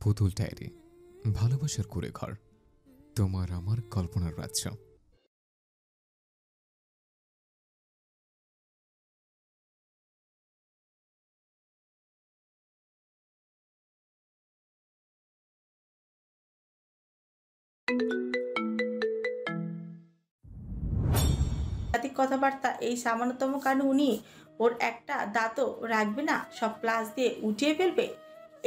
পুতুল ডায়েরি, ভালোবাসার কুড়ে ঘর, তোমার আমার কল্পনার রাজ্য। কথাবার্তা এই সামান্যতম কারণে উনি ওর একটা দাঁতও রাখবে না, সব প্লাস দিয়ে উঠিয়ে ফেলবে?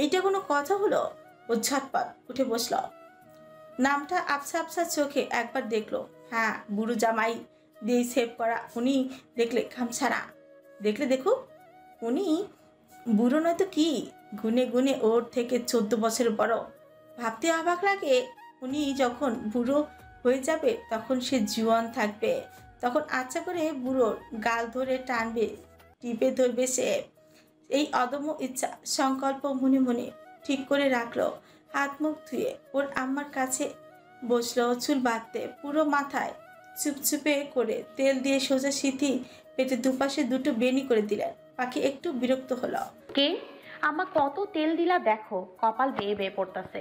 এইটা কোনো কথা হলো? ও ঝটপট উঠে বসল। নামটা আবছা আবছা চোখে একবার দেখলো। হ্যাঁ, বুড়ো জামাই দিয়ে সেভ করা। উনি দেখলে খামছাড়া। দেখলে দেখুক, উনি বুড়ো নয়তো কি, গুনে গুনে ওর থেকে 14 বছর বড়। ভাবতে অবাক লাগে, উনি যখন বুড়ো হয়ে যাবে তখন সে জুয়ান থাকবে, তখন আচ্ছা করে বুড়োর গাল ধরে টানবে, টিপে ধরবে সে। এই অদম্য ইচ্ছা সংকল্প মনে মনে ঠিক করে রাখলো। হাত মুখ ধুয়ে ওর আম্মার কাছে বসলো, চুল বাঁধতে পুরো মাথায় চুপচুপে করে তেল দিয়ে সোজা সিথি পেটে দুপাশে দুটো বেনি করে দিলেন। পাখি একটু বিরক্ত হলো। কে আমা কত তেল দিলা দেখো, কপাল বেয়ে বেয়ে পড়তাছে।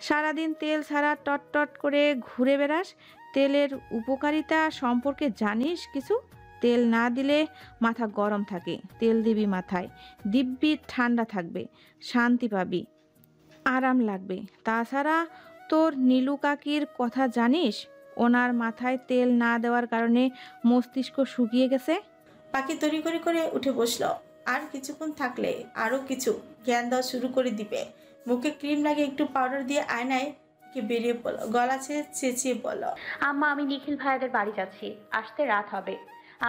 সারাদিন তেল ছাড়া টট টট করে ঘুরে বেড়াস, তেলের উপকারিতা সম্পর্কে জানিস কিছু? তেল না দিলে মাথা গরম থাকে, তেল দিবি মাথায়, দিব্যি ঠান্ডা থাকবে, শান্তি পাবি, আরাম লাগবে। তাছাড়া তোর নীলু কাকির কথা জানিস? ওনার মাথায় তেল না দেওয়ার কারণে মস্তিষ্ক শুকিয়ে গেছে। পাখি তড়িঘড়ি করে উঠে বসলো। আর কিছুক্ষণ থাকলে আরো কিছু জ্ঞান দেওয়া শুরু করে দিবে। মুখে ক্রিম লাগিয়ে একটু পাউডার দিয়ে আয়নায় কে বেরিয়ে পড়লো। গলা ছেড়ে চেঁচিয়ে বলল, আম্মা আমি নিখিল ভাইয়াদের বাড়ি যাচ্ছি, আসতে রাত হবে,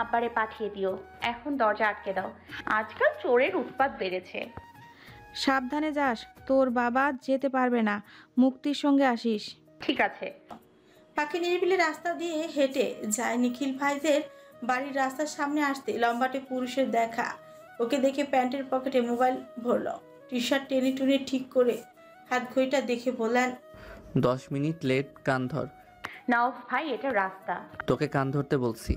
আব্বারে পাঠিয়ে দিও, এখন দরজা আটকে দাও, আজকাল চোরের উৎপাত বেড়েছে। সাবধানে যাস, তোর বাবা যেতে পারবে না, মুক্তির সঙ্গে আসিস। ঠিক আছে। পাখি নিরিবিলি রাস্তা দিয়ে হেঁটে যায়। নিখিল ভাইদের বাড়ির রাস্তার সামনে আসতে লম্বাটে পুরুষের দেখা। ওকে দেখে প্যান্টের পকেটে মোবাইল ভরলো, টি শার্ট টেনে টুনে ঠিক করে হাত ঘড়িটা দেখে বললেন, 10 মিনিট লেট, কান ধর। নাও ভাই, এটা রাস্তা। তোকে কান ধরতে বলছি।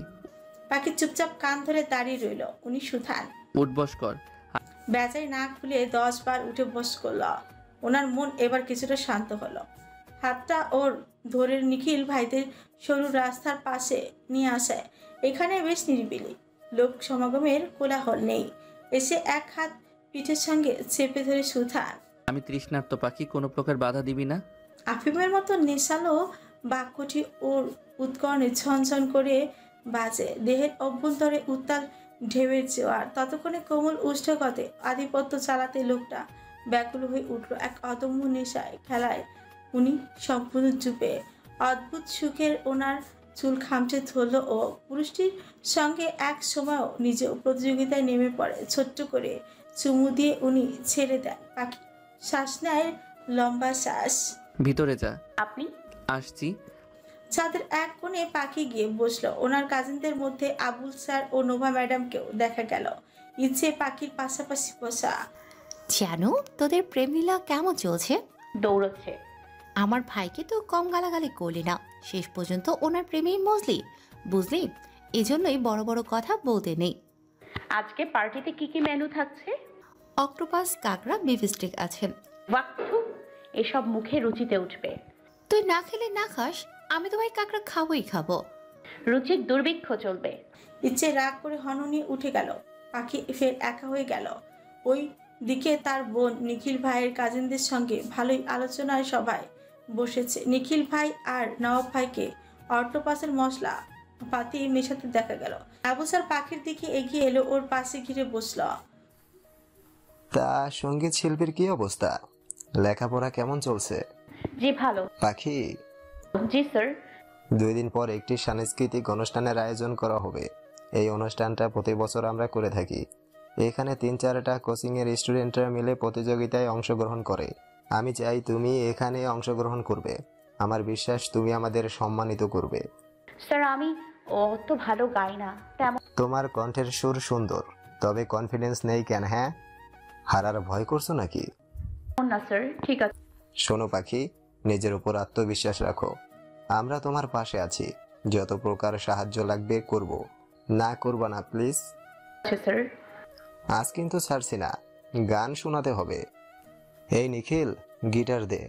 পাখি চুপচাপ কান ধরে দাঁড়িয়ে রইল। উনি সুথান উঠবস কর। বেজায় না খুলে 10 বার উঠে বস করল। ওনার মন এবার কিছুটা শান্ত হলো। হাতটা ওর ধরে নিখিল ভাইদের সরু রাস্তার পাশে নিয়ে আসায়। এখানে বেশ নিরিবিলি, লোক সমাগমের কোলাহল নেই। এসে এক হাত পিঠের সঙ্গে চেপে ধরে সুথান। আমি তৃষ্ণার্ত পাখি, কোনো প্রকার বাধা দিবি না। আফিমের মতো নেশালো বাক্যটি ওর উৎকর্ণে ঝনঝন করে বাজে। দেহের অভ্যন্তরে উত্তাল ঢেউয়ের জোয়ার। ততক্ষণে কোমল উষ্ঠগতে আধিপত্য চালাতে লোকটা ব্যাকুল হয়ে উঠল। এক অদম্য নেশায় খেলায় উনি সম্পূর্ণ চুপে। অদ্ভুত সুখের ওনার চুল খামচে ধরল ও। পুরুষটির সঙ্গে এক সময়ও নিজেও প্রতিযোগিতায় নেমে পড়ে। ছোট্ট করে চুমু দিয়ে উনি ছেড়ে দেন। পাখি শ্বাস নেয়, লম্বা শ্বাস। ভিতরে যা। আপনি? আসছি। ছাদের এক কোণে পাখি গিয়ে বসলো। ওনার কাজিনদের মধ্যে আবুল স্যার ও নোভা ম্যাডামকেও দেখা গেল। ইচ্ছে পাখির পাশাপাশি বসা। জানো তোদের প্রেমলীলা কেমন চলছে? দৌড়চ্ছে। আমার ভাইকে তো কম গালাগালি করলি না, শেষ পর্যন্ত ওনার প্রেমেই মজলি, বুঝলি? এজন্যই বড় বড় কথা বলতে নেই। আজকে পার্টিতে কি কি মেনু থাকছে? অক্টোপাস, কাঁকড়া, বিফ স্টিক আছে। ওয়াক্থু, এসব মুখে রুচিতে উঠবে। তুই না খেলে না খাস, আমি তো ভাই কাঁকড়া খাবোই খাবো। রুচির দুর্ভিক্ষ চলবে। ইচ্ছে রাগ করে হননি উঠে গেল। পাখি ফের একা হয়ে গেল। ওই দিকে তার বোন নিখিল ভাইয়ের কাজিনদের সঙ্গে ভালোই আলোচনায় সভায় বসেছে। নিখিল ভাই আর নবাব ভাইকে অক্টোপাসের মশলা পাতি মেশাতে দেখা গেল। আবু স্যার পাখির দিকে এগিয়ে এলো, ওর পাশে ঘিরে বসল। তা সঙ্গীত শিল্পীর কি অবস্থা? লেখাপড়া কেমন চলছে? জি ভালো। পাখি, জি স্যার। 2 দিন পর একটি সাংস্কৃতিক অনুষ্ঠানের আয়োজন করা হবে। এই অনুষ্ঠানটা প্রতি বছর আমরা করে থাকি। এখানে 3-4টা কোচিং এর স্টুডেন্টরা মিলে প্রতিযোগিতায় অংশগ্রহণ করে। আমি চাই তুমি এখানে অংশগ্রহণ করবে। আমার বিশ্বাস তুমি আমাদের সম্মানিত করবে। স্যার আমি অত ভালো গাই না তেমন। তোমার কণ্ঠের সুর সুন্দর, তবে কনফিডেন্স নেই কেন? হ্যাঁ, হারার ভয় করছো নাকি? না স্যার, ঠিক আছে। শোনো পাখি, নিজের উপর আত্মবিশ্বাস রাখো। আমরা তোমার পাশে আছি, যত প্রকার সাহায্য লাগবে করব। না করবা না প্লিজ? আচ্ছা স্যার। আজ কিন্তু ছাড়ছি না, গান শোনাতে হবে। এই নিখিল, গিটার দে।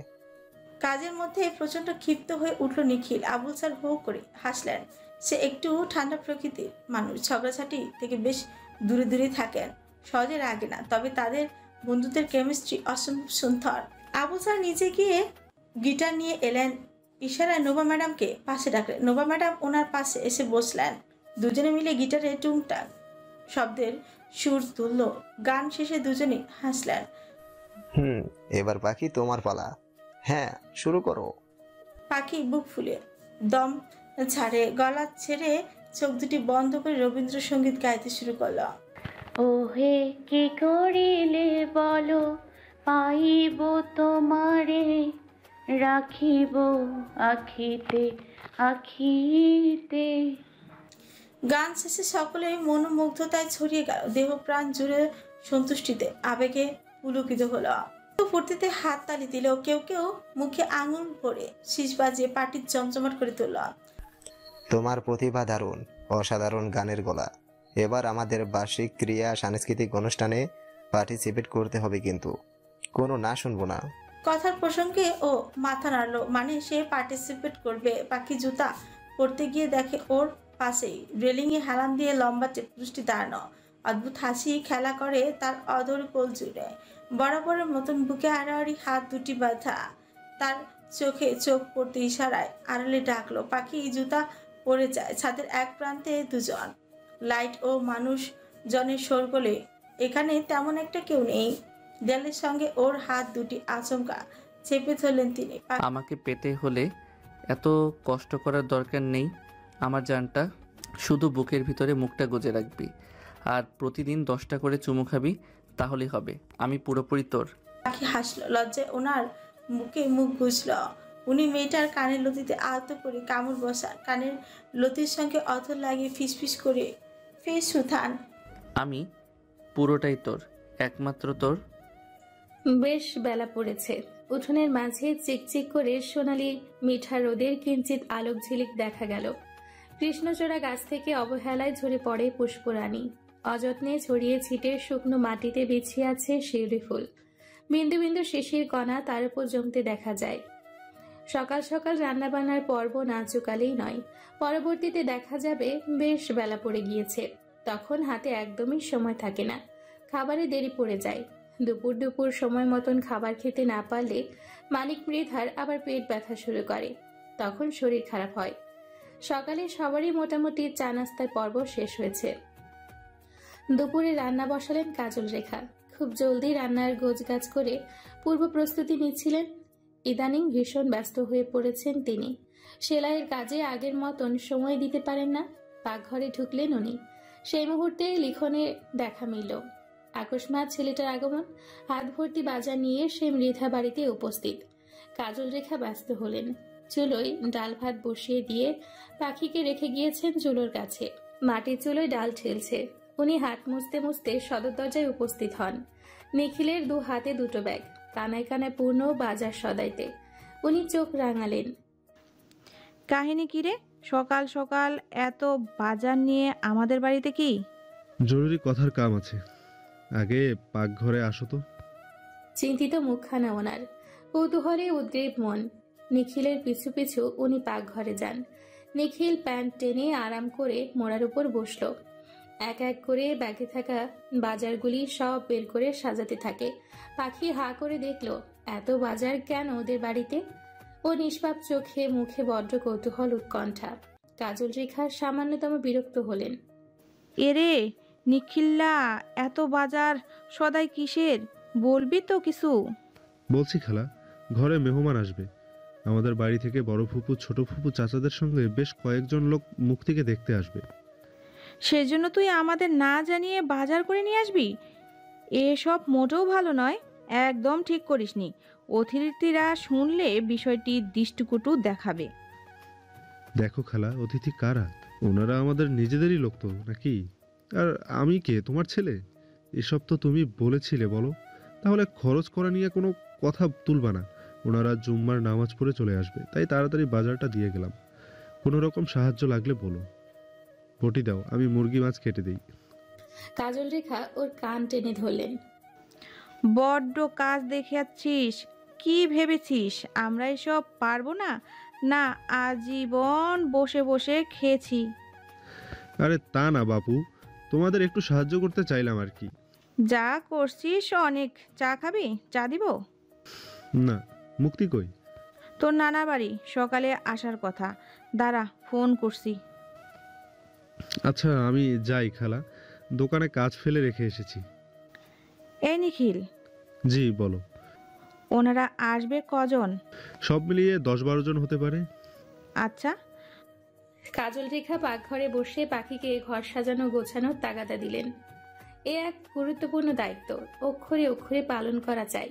কাজের মধ্যে প্রচন্ড ক্ষিপ্ত হয়ে উঠল নিখিল। আবুল স্যার হো করে হাসলেন। সে একটু ঠান্ডা প্রকৃতির মানুষ, ঝগড়াঝাটি থেকে বেশ দূরে দূরে থাকেন, সহজে রাগে না, তবে তাদের বন্ধুদের কেমিস্ট্রি অসম্ভব সুন্দর। আবুল স্যার নিচে গিয়ে গিটার নিয়ে এলেন, ইশারায় নোভা ম্যাডামকে পাশে ডাকলেন। নোভা ম্যাডাম ওনার পাশে এসে বসলেন। দুজনে মিলে গিটারে টুংটাং শব্দের সুর তুলল। গান শেষে দুজনে হাসলেন। এবার পাখি তোমার পালা। হ্যাঁ, শুরু করো। পাখি বুক ফুলে দম ছাড়ে, গলা ছেড়ে চোখ দুটি বন্ধ করে রবীন্দ্রসঙ্গীত গাইতে শুরু করলো। ও হে কি করিলে বলো, পাইব তোমারে, রাখিব আখিতে আখিতে। গান শেষে সকলে মনোমুগ্ধতায় ছড়িয়ে গেল। দেহ প্রাণ জুড়ে সন্তুষ্টিতে আবেগে পুলকিত হলো। ফুর্তিতে হাত তালি দিল, কেউ কেউ মুখে আঙুল ভরে শীষ বাজিয়ে পার্টি জমজমাট করে তুলল। তোমার প্রতিভা দারুণ, অসাধারণ গানের গলা। এবার আমাদের বার্ষিক ক্রিয়া সাংস্কৃতিক অনুষ্ঠানে পার্টিসিপেট করতে হবে, কিন্তু কোনো না শুনবো না। কথার প্রসঙ্গে ও মাথা নাড়লো, মানে সে পার্টিসিপেট করবে। পাখি জুতা পরতে গিয়ে দেখে ওর পাশেই রেলিংয়ে হেলান দিয়ে লম্বাটে পুরুষটি দাঁড়ানো। অদ্ভুত হাসি খেলা করে তার অধর কোল জুড়ে। বরাবরের মতন বুকে আড়াআড়ি হাত দুটি বাঁধা। তার চোখে চোখ পড়তে ইশারায় আড়ালে ডাকলো। পাখি জুতা পরে যায়। ছাদের এক প্রান্তে দুজন, লাইট ও মানুষ জনের শোরগোলে। এখানে তেমন একটা কেউ নেই। দেয়ালের সঙ্গে ওর হাত দুটি আচমকা চেপে ধরলেন তিনি। আমাকে পেতে হলে এত কষ্ট করার দরকার নেই। আমার জানটা শুধু বুকের ভিতরে মুখটা গুজে রাখবি, আর প্রতিদিন 10টা করে চুমু খাবি, তাহলেই হবে। আমি পুরোপুরি তোর। পাখি হাসলো। লজ্জায় ওনার মুখে মুখ গুজল। উনি মেয়েটার কানের লতিতে আলতো করে কামড় বসান। কানের লতির সঙ্গে অথর লাগিয়ে ফিসফিস করে ফেস সুথান। আমি পুরোটাই তোর, একমাত্র তোর। বেশ বেলা পড়েছে। উঠোনের মাঝে চিকচিক করে সোনালি মিঠা রোদের কিঞ্চিত আলোক ঝিলিক দেখা গেল। কৃষ্ণচূড়া গাছ থেকে অবহেলায় ঝরে পড়ে পুষ্পরানী। অযত্নে ছড়িয়ে ছিটে শুকনো মাটিতে বিছিয়ে আছে শিউলি ফুল। বিন্দু বিন্দু শিশির কণা তার উপর জমতে দেখা যায়। সকাল সকাল রান্নাবান্নার পর্ব না চুকালেই নয়। পরবর্তীতে দেখা যাবে বেশ বেলা পড়ে গিয়েছে। তখন হাতে একদমই সময় থাকে না, খাবারে দেরি পড়ে যায়। দুপুর সময় মতন খাবার খেতে না পারলে মানিক মৃধার আবার পেট ব্যথা শুরু করে, তখন শরীর খারাপ হয়। সকালে সবারই মোটামুটি চা নাস্তার পর্ব শেষ হয়েছে। দুপুরে রান্না বসালেন কাজল রেখা। খুব জলদি রান্নার গোছগাছ করে পূর্ব প্রস্তুতি নিচ্ছিলেন। ইদানিং ভীষণ ব্যস্ত হয়ে পড়েছেন তিনি। সেলাইয়ের কাজে আগের মতন সময় দিতে পারেন না। পাকঘরে ঢুকলেন উনি। সেই মুহূর্তে লিখনে দেখা মিলল। আকস্মাৎ ছেলেটার আগমন। হাত ভর্তি বাজার নিয়ে সে মৃধা বাড়িতে উপস্থিত। কাজল রেখা ব্যস্ত হলেন। চুলোয় ডাল ভাত বসিয়ে দিয়ে পাখিকে রেখে গিয়েছেন চুলোর কাছে। মাটির চুলোয় ডাল ঠেলছে। উনি হাত মুছতে মুছতে সদর দরজায় উপস্থিত হন। নিখিলের 2 হাতে 2টো ব্যাগ, কানায় কানায় পূর্ণ বাজার সদাইতে। উনি চোখ রাঙালেন। কাহিনী কি রে? সকাল সকাল এত বাজার নিয়ে আমাদের বাড়িতে কি? জরুরি কথার কাম আছে, আগে পাকঘরে আসো তো। চিন্তিত মুখখানা ওনার, কৌতূহলে উদ্গ্রীব মন। নিখিলের পিছু পিছু উনি পাকঘরে যান। নিখিল প্যান্ট টেনে আরাম করে মোড়ার উপর বসল। এক এক করে ব্যাগে থাকা বাজারগুলি সব বের করে সাজাতে থাকে। পাখি হা করে দেখল, এত বাজার কেন ওদের বাড়িতে? ও নিষ্পাপ চোখে মুখে বড্ড কৌতূহল উৎকণ্ঠা। কাজল রেখা সামান্যতম বিরক্ত হলেন। এরে নিখিল্লা, এত বাজার সদাই কিসের? বলবি তো কিছু? বলছি খালা, ঘরে মেহমান আসবে। আমাদের বাড়ি থেকে বড় ফুপু, ছোট ফুপু, চাচাদের সঙ্গে বেশ কয়েকজন লোক মুখ থেকে দেখতে আসবে। সেজন্য তুই আমাদের না জানিয়ে বাজার করে নিয়ে আসবি? এসব মোটেও ভালো নয়, একদম ঠিক করিসনি। অতিথিরা শুনলে বিষয়টি দৃষ্টিকটু দেখাবে। দেখো খালা, অতিথি কারা? ওনারা আমাদের নিজেদেরই লোক তো, নাকি? আর আমি কে, তোমার ছেলে? এসব তো তুমি বলেছিলে। বলো তাহলে খরচ করা নিয়ে কোনো কথা তুলবা না। ওনারা জুম্মার নামাজ পড়ে চলে আসবে, তাই তাড়াতাড়ি বাজারটা দিয়ে গেলাম। কোনো রকম সাহায্য লাগলে বলো। বটি দাও, আমি মুরগি মাছ কেটে দিই। কাজল রেখা ওর কান টেনে ধরলেন। বড্ড কাজ দেখাচ্ছিস। কি ভেবেছিস আমরা এসব পারবো না? না, আজীবন বসে বসে খেয়েছি। আরে তা না বাপু, তোমাদের একটু সাহায্য করতে চাইলাম আর কি। যা করছিস অনেক। চা খাবি? চা দিব? না, মুক্তি কই? তোর নানা বাড়ি সকালে আসার কথা। দাঁড়া, ফোন করছি। আচ্ছা আমি যাই খালা, দোকানে কাজ ফেলে রেখে এসেছি। এই নিখিল, জি বলো। ওনারা আসবে কজন? সব মিলিয়ে 10-12 জন হতে পারে। আচ্ছা। কাজল রেখা পাকঘরে বসে পাখিকে ঘর সাজানো গোছানোর তাগাদা দিলেন। এ এক গুরুত্বপূর্ণ দায়িত্ব, অক্ষরে অক্ষরে পালন করা চাই।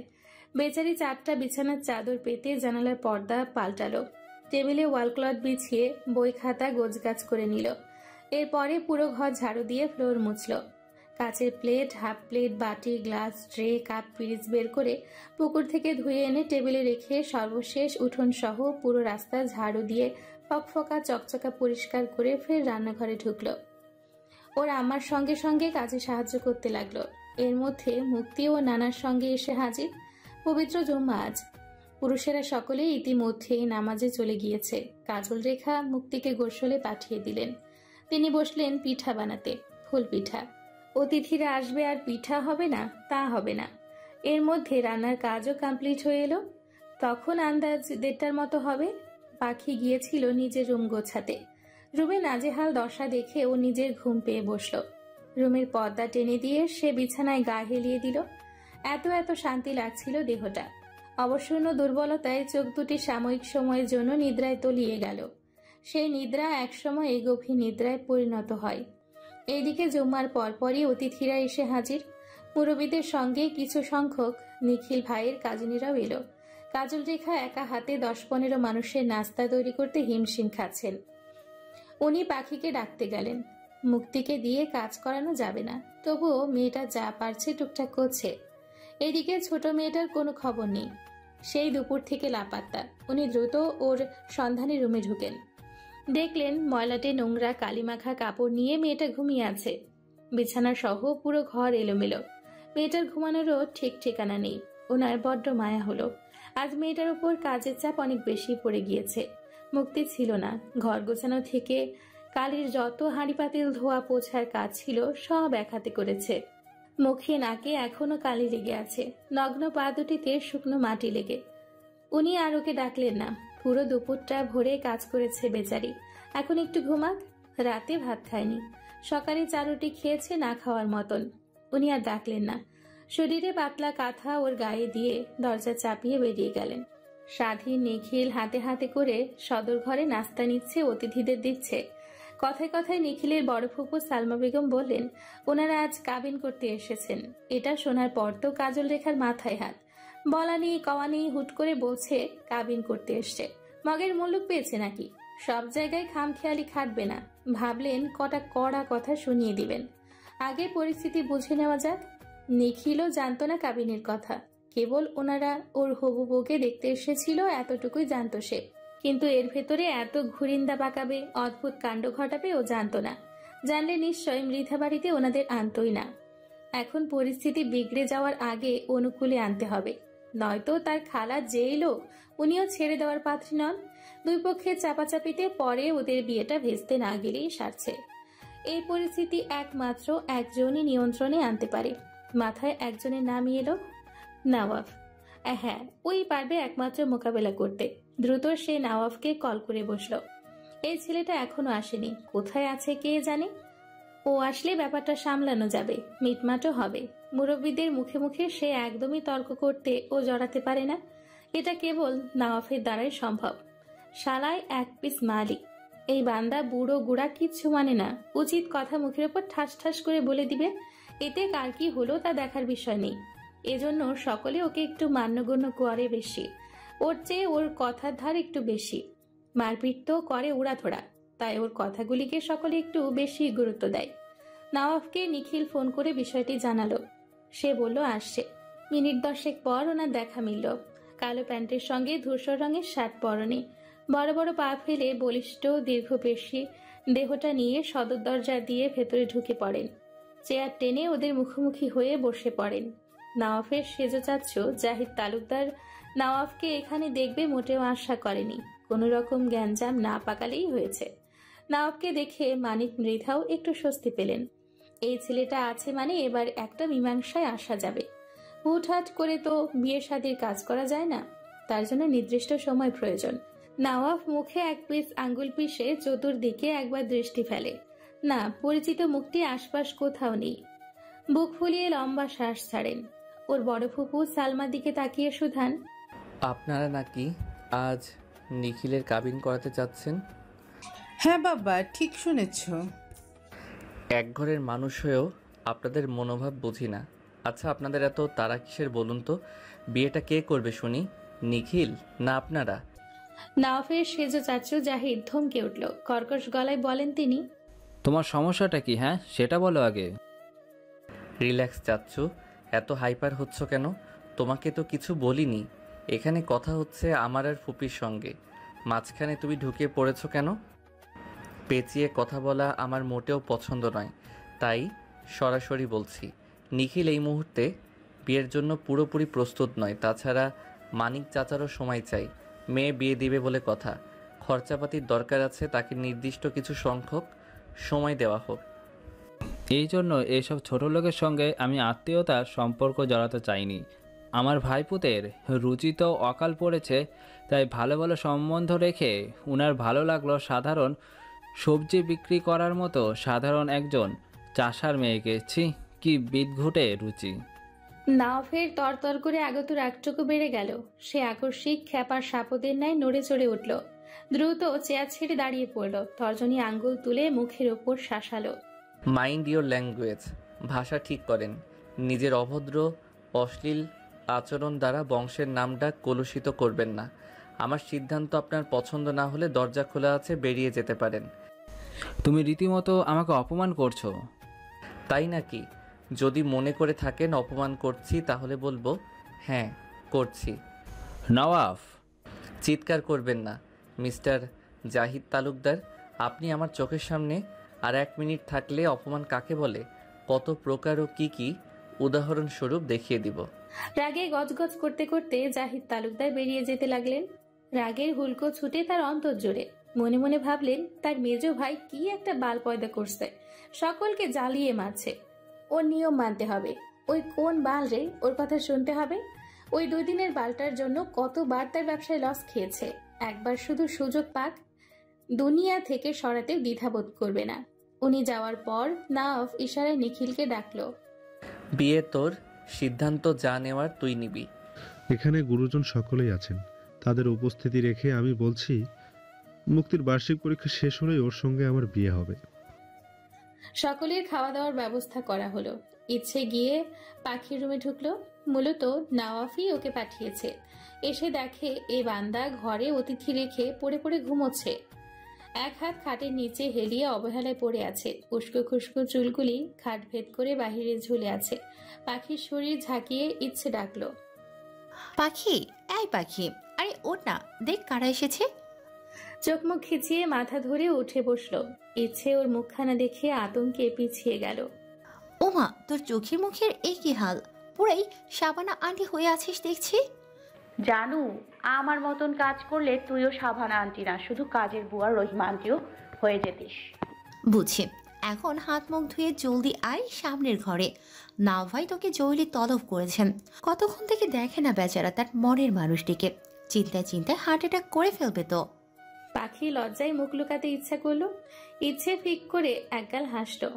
বেচারি 4টা বিছানার চাদর পেতে জানালার পর্দা পাল্টালো, টেবিলে ওয়ালক্লথ বিছিয়ে বই খাতা গোছগাছ করে নিল। এরপরে পুরো ঘর ঝাড়ু দিয়ে ফ্লোর মুছল। কাচের প্লেট, হাফ প্লেট, বাটি, গ্লাস, ট্রে, কাপ, পিরিচ বের করে পুকুর থেকে ধুয়ে এনে টেবিলে রেখে সর্বশেষ উঠোন সহ পুরো রাস্তা ঝাড়ু দিয়ে ফকফকা চকচকা পরিষ্কার করে ফের রান্নাঘরে ঢুকলো। ওর আমার সঙ্গে সঙ্গে কাজে সাহায্য করতে লাগলো। এর মধ্যে মুক্তি ও নানার সঙ্গে এসে হাজির। পবিত্র জুম্মা আজ। পুরুষেরা সকলেই ইতিমধ্যেই নামাজে চলে গিয়েছে। কাজল রেখা মুক্তিকে গোসলে পাঠিয়ে দিলেন। তিনি বসলেন পিঠা বানাতে, ফুল পিঠা। অতিথিরা আসবে আর পিঠা হবে না তা হবে না। এর মধ্যে রান্নার কাজও কমপ্লিট হয়ে এলো। তখন আন্দাজ 1:30টার মতো হবে। পাখি গিয়েছিল নিজের রুম গোছাতে। রুমে নাজেহাল দশা দেখে ও নিজের ঘুম পেয়ে বসল। রুমের পর্দা টেনে দিয়ে সে বিছানায় গা হেলিয়ে দিল। এত এত শান্তি লাগছিল দেহটা। অবসন্ন দুর্বলতায় চোখ দুটি সাময়িক সময়ের জন্য নিদ্রায় তলিয়ে গেল। সেই নিদ্রা একসময় এই গভীর নিদ্রায় পরিণত হয়। এইদিকে জুম্মার পরপরই অতিথিরা এসে হাজির। মুরব্বীদের সঙ্গে কিছু সংখ্যক নিখিল ভাইয়ের কাজিনীরাও এলো। কাজল রেখা একা হাতে 10-15 মানুষের নাস্তা তৈরি করতে হিমশিম খাচ্ছেন। উনি পাখিকে ডাকতে গেলেন। মুক্তিকে দিয়ে কাজ করানো যাবে না, তবুও মেয়েটা যা পারছে টুকটাক করছে। এদিকে ছোট মেয়েটার কোনো খবর নেই, সেই দুপুর থেকে লাপাত্তা। উনি দ্রুত ওর সন্ধানী রুমে ঢুকেন। দেখলেন ময়লাটে নোংরা কালিমাখা কাপড় নিয়ে মেয়েটা ঘুমিয়ে আছে। বিছানা সহ পুরো ঘর এলোমেলো। মেয়েটার ঘুমানোরও ঠিক ঠিকানা নেই। ওনার বড্ড মায়া হলো। আজ মেয়েটার উপর কাজের চাপ অনেক বেশি পড়ে গিয়েছে। মুক্তি ছিল না। ঘর গোছানো থেকে কালির যত হাঁড়ি পাতিল ধোয়া পোছার কাজ ছিল সব এক হাতে করেছে। মুখে নাকে এখনো কালি লেগে আছে, নগ্ন পা দুটিতে শুকনো মাটি লেগে। উনি আর ওকে ডাকলেন না। পুরো দুপুরটা ভরে কাজ করেছে বেচারি, এখন একটু ঘুমাক। রাতে ভাত খায়নি, সকালে 4 রুটি খেয়েছে না খাওয়ার মতন। উনি আর ডাকলেন না। শরীরে পাতলা কাঁথা ওর গায়ে দিয়ে দরজা চাপিয়ে বেরিয়ে গেলেন। স্বাধীন নিখিল হাতে হাতে করে সদর ঘরে নাস্তা নিচ্ছে, অতিথিদের দিচ্ছে। কথায় কথায় নিখিলের বড় ফুপু সালমা বেগম বললেন ওনারা আজ কাবিন করতে এসেছেন। এটা শোনার পর তো কাজল রেখার মাথায় হাত। বলা নেই কওয়া নেই হুট করে বলছে কাবিন করতে এসছে। মগের মুলুক পেয়েছে নাকি? সব জায়গায় খামখেয়ালি খাটবে না। ভাবলেন কটা কড়া কথা শুনিয়ে দিবেন। আগে পরিস্থিতি বুঝে নেওয়া যাক। নিখিলও জানতো না কাবিনের কথা, কেবল ওনারা ওর হবু বউকে দেখতে এসেছিল এতটুকুই জানতো সে। কিন্তু এর ভেতরে এত ঘুরিন্দা পাকাবে, অদ্ভুত কাণ্ড ঘটাবে ও জানতো না। জানলে নিশ্চয় মৃধা বাড়িতে ওনাদের আনতোই না। এখন পরিস্থিতি বিগড়ে যাওয়ার আগে অনুকূলে আনতে হবে, নয়তো তার খালা যেই লোক উনিও ছেড়ে দেওয়ার পাত্রী নন। দুই পক্ষের চাপাচাপিতে পরে ওদের বিয়েটা ভেস্তে না গেলেই সারছে। এই পরিস্থিতি একমাত্র একজনই নিয়ন্ত্রণে আনতে পারে। মাথায় একজনের নামই এলো, নওয়াব। হ্যাঁ, ওই পারবে একমাত্র মোকাবেলা করতে। দ্রুত সে নওয়াবকে কল করে বসলো। এই ছেলেটা এখনো আসেনি, কোথায় আছে কে জানে। ও আসলে ব্যাপারটা সামলানো যাবে, মিটমাটও হবে। মুরব্বীদের মুখে মুখে সে একদমই তর্ক করতে ও জড়াতে পারে না। এটা কেবল নওয়াফের দ্বারাই সম্ভব। শালায় এক পিস মালিক। এই বান্দা বুড়ো গুড়া কিচ্ছু মানে না। উচিত কথা মুখের ওপর ঠাস ঠাস করে বলে দিবে। এতে কার কি হলো তা দেখার বিষয় নেই। এজন্য সকলে ওকে একটু মান্যগণ্য করে বেশি। ওর চেয়ে ওর কথার ধার একটু বেশি। মারপিট তো করে উড়াধরা, তাই ওর কথাগুলিকে সকলে একটু বেশি গুরুত্ব দেয়। নওয়াবকে নিখিল ফোন করে বিষয়টি জানালো। সে বলল আসছে। মিনিট 10 পর ওনার দেখা মিলল। কালো প্যান্টের সঙ্গে ধূসর রঙের শার্ট পরনে, বড় বড় পা ফেলে বলিষ্ঠ দীর্ঘপেশী দেহটা নিয়ে সদর দরজা দিয়ে ভেতরে ঢুকে পড়েন। চেয়ার টেনে ওদের মুখোমুখি হয়ে বসে পড়েন। নওয়াফের সেজ চাচ্ছ জাহিদ তালুকদার নওয়াফকে এখানে দেখবে মোটেও আশা করেনি। কোনো রকম জ্ঞানজাম না পাকালেই হয়েছে। নওয়াফকে দেখে মানিক মৃধাও একটু স্বস্তি পেলেন। এই ছেলেটা আছে মানে এবার একটা মীমাংসায় আসা যাবে। হুটহাট করে তো বিয়ে শাদীর কাজ করা যায় না, তার জন্য নির্দিষ্ট সময় প্রয়োজন। নওয়াফ মুখে এক পিস আঙ্গুল পিষে চতুর্দিকে একবার দৃষ্টি ফেলে। না, পরিচিত মুখটি আশপাশ কোথাও নেই। বুক ফুলিয়ে লম্বা শ্বাস ছাড়েন। ওর বড় ফুপু সালমার দিকে তাকিয়ে সুধান, আপনারা নাকি আজ নিখিলের কাবিন করাতে চাচ্ছেন? হ্যাঁ বাবা, ঠিক শুনেছ। এক ঘরের মানুষ হয়েও আপনাদের মনোভাব বুঝি না। আচ্ছা, আপনাদের এত তারা কিসের বলুন তো? বিয়েটা কে করবে শুনি, নিখিল না আপনারা? নওয়াফের সেজ চাচু জাহিদ ধমকে উঠল। কর্কশ গলায় বলেন তিনি, তোমার সমস্যাটা কি? হ্যাঁ, সেটা বলো আগে। রিল্যাক্স চাচ্ছু, এত হাইপার হচ্ছ কেন? তোমাকে তো কিছু বলিনি। এখানে কথা হচ্ছে আমার আর ফুপির সঙ্গে, মাঝখানে তুমি ঢুকে পড়েছো কেন? পেঁচিয়ে কথা বলা আমার মোটেও পছন্দ নয়, তাই সরাসরি বলছি, নিখিল এই মুহূর্তে বিয়ের জন্য পুরোপুরি প্রস্তুত নয়। তাছাড়া মানিক চাচারও সময় চাই, মেয়ে বিয়ে দিবে বলে কথা। খরচাপাতির দরকার আছে, তাকে নির্দিষ্ট কিছু সংখ্যক সময় দেওয়া হোক। এই জন্য এইসব ছোট লোকের সঙ্গে আমি আত্মীয়তার সম্পর্ক জড়াতে চাইনি। আমার ভাইপুতের রুচি তো অকাল পড়েছে, তাই ভালো ভালো সম্বন্ধ রেখে উনার ভালো লাগলো সাধারণ সবজি বিক্রি করার মতো সাধারণ একজন চাষার মেয়েকে। ছি, কি বিদঘুটে রুচি। নওয়াফের তরতর করে আগত রাগটুকু বেড়ে গেল। সে আকস্মিক খ্যাপার সাপদের ন্যায় নড়ে চড়ে উঠল। দ্রুত চেয়ার ছেড়ে দাঁড়িয়ে পড়ল। তর্জনী আঙ্গুল তুলে মুখের ওপর শাসালো। মাইন্ড ইওর ল্যাঙ্গুয়েজ, ভাষা ঠিক করেন। নিজের অভদ্র অশ্লীল আচরণ দ্বারা বংশের নামটা কলুষিত করবেন না। আমার সিদ্ধান্ত আপনার পছন্দ না হলে দরজা খোলা আছে, বেরিয়ে যেতে পারেন। তুমি রীতিমতো আমাকে অপমান করছো। তাই নাকি? যদি মনে করে থাকেন অপমান করছি তাহলে বলবো হ্যাঁ করছি। নওয়াফ! চিৎকার করবেন না মিস্টার জাহিদ তালুকদার। আপনি আমার চোখের সামনে আর 1 মিনিট থাকলে অপমান কাকে বলে, কত প্রকার ও কি উদাহরণস্বরূপ দেখিয়ে দিব। রাগে গজগজ করতে করতে জাহিদ তালুকদার বেরিয়ে যেতে লাগলেন। রাগের হুলকো ছুটে তার অন্তর জোরে। মনে মনে ভাবলেন, তার মেজো ভাই কি একটা বাল পয়দা করছে, সকলকে জ্বালিয়ে মারছে। ওর নিয়ম মানতে হবে। ওই কোন বাল রে, ওর কথা শুনতে হবে। ওই 2 দিনের বালটার জন্য কতবার তার ব্যবসায় লস খেয়েছে। একবার শুধু সুযোগ পাক, দুনিয়া থেকে সরাতে দ্বিধাবোধ করবে না। উনি যাওয়ার পর নওয়াফ ইশারায় নিখিলকে ডাকলো। বিয়ে তোর, সিদ্ধান্ত যা নেওয়ার তুই নিবি। এখানে গুরুজন সকলেই আছেন, তাদের উপস্থিতি রেখে আমি বলছি, মুক্তির বার্ষিক পরীক্ষা শেষ হলেই ওর সঙ্গে আমার বিয়ে হবে। সকলের খাওয়া দাওয়ার ব্যবস্থা করা হলো। ইচ্ছে গিয়ে পাখির রুমে ঢুকলো। মূলত নওয়াফই ওকে পাঠিয়েছে। এসে দেখে এই বান্দা ঘরে অতিথি রেখে পড়ে পড়ে ঘুমোচ্ছে। এক হাত খাটের নিচে হেলিয়ে অবহেলায় পড়ে আছে। উস্কো খুস্কো চুলগুলি খাট ভেদ করে বাহিরে ঝুলে আছে। পাখির শরীর ঝাঁকিয়ে ইচ্ছে ডাকলো, পাখি, এই পাখি, আরে ওঠ না, দেখ কারা এসেছে। চোখ মুখ খিচিয়ে মাথা ধরে উঠে বসলো। ইচ্ছে ওর মুখখানা দেখে আতঙ্কে পিছিয়ে গেল। ওমা, তোর চোখের মুখের এই কি হাল? পুরাই শাবানা আন্টি হয়ে আছিস দেখছি। জানু, আমার মতন কাজ করলে তুইও সাভানা আন্টি না, শুধু কাজের বুয়া রহিমা আন্টিও হয়ে যেতিস। বুঝছি। এখন হাত মুখ ধুয়ে জলদি আয় সামনের ঘরে। না ভাই তোকে জয়লি তলব করেছেন। কতক্ষণ থেকে দেখে না বেচারা তার মনের মানুষটিকে। চিন্তায় চিন্তায় হার্ট অ্যাটাক করে ফেলবে তো। পাখি লজ্জায় মুখ লুকাতে ইচ্ছা করলো। ইচ্ছে ফিক করে একগাল হাসলো।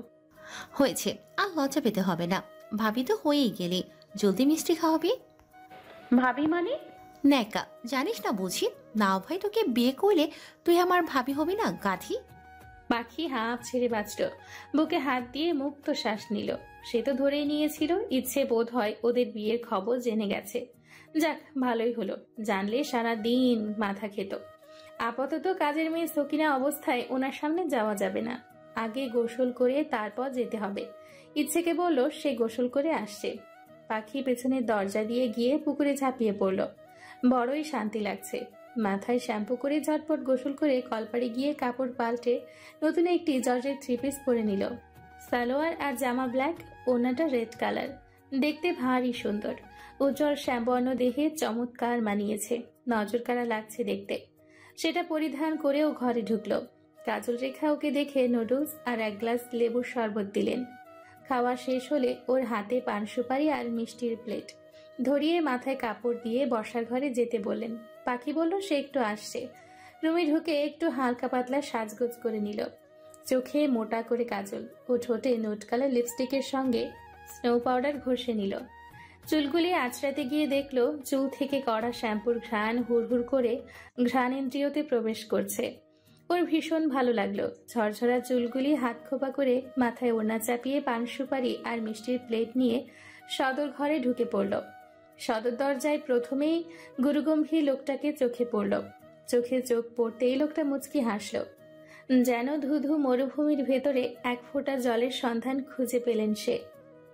হয়েছে, আর লজ্জা পেতে হবে না। ভাবি তো হয়েই গেলি, জলদি মিষ্টি খাওয়াবি। ভাবি মানে? ন্যাকা, জানিস না বুঝি? না ভাই তোকে বিয়ে করলে তুই আমার ভাবি হবি না, গাধি। পাখি হাঁপ ছেড়ে বাঁচল। বুকে হাত দিয়ে মুক্ত শ্বাস নিল। সে তো ধরেই নিয়েছিল ইচ্ছে বোধ হয় ওদের বিয়ের খবর জেনে গেছে। যাক, ভালোই হলো, জানলে সারা দিন মাথা খেত। আপাতত কাজের মেয়ে সকিনা অবস্থায় ওনার সামনে যাওয়া যাবে না। আগে গোসল করে তারপর যেতে হবে। ইচ্ছেকে বলল সে গোসল করে আসছে। পাখি পেছনের দরজা দিয়ে গিয়ে পুকুরে ঝাঁপিয়ে পড়ল। বড়ই শান্তি লাগছে। মাথায় শ্যাম্পু করে ঝটপট গোসল করে কলপাড়ে গিয়ে কাপড় পাল্টে নতুন একটি জর্জের 3 পিস পরে নিল। সালোয়ার আর জামা ব্ল্যাক, ওড়নাটা রেড কালার, দেখতে ভারী সুন্দর। উজ্জ্বল শ্যামবর্ণ দেহে চমৎকার মানিয়েছে, নজর কাড়া লাগছে দেখতে। সেটা পরিধান করেও ঘরে ঢুকলো। কাজল রেখা ওকে দেখে নুডলস আর এক গ্লাস লেবুর শরবত দিলেন। খাওয়া শেষ হলে ওর হাতে পান সুপারি আর মিষ্টির প্লেট ধরিয়ে মাথায় কাপড় দিয়ে বসার ঘরে যেতে বললেন। পাখি বলল সে একটু আসছে। রুমে ঢুকে একটু হালকা পাতলা সাজগোজ করে নিল। চোখে মোটা করে কাজল ও ঠোঁটে নোট কালার লিপস্টিকের সঙ্গে স্নো পাউডার ঘষে নিল। চুলগুলি আঁচড়াতে গিয়ে দেখলো চুল থেকে কড়া শ্যাম্পুর ঘ্রাণ হুড়হুড় করে ঘ্রাণেন্দ্রিয়তে প্রবেশ করছে। ওর ভীষণ ভালো লাগলো। ঝরঝরা চুলগুলি হাত খোপা করে মাথায় ওড়না চাপিয়ে পান সুপারি আর মিষ্টির প্লেট নিয়ে সদর ঘরে ঢুকে পড়ল। সদর দরজায় প্রথমেই গুরুগম্ভীর লোকটাকে চোখে পড়ল। চোখে চোখ পড়তেই লোকটা মুচকি হাসল, যেন ধুধু মরুভূমির ভেতরে এক ফোঁটা জলের সন্ধান খুঁজে পেলেন সে।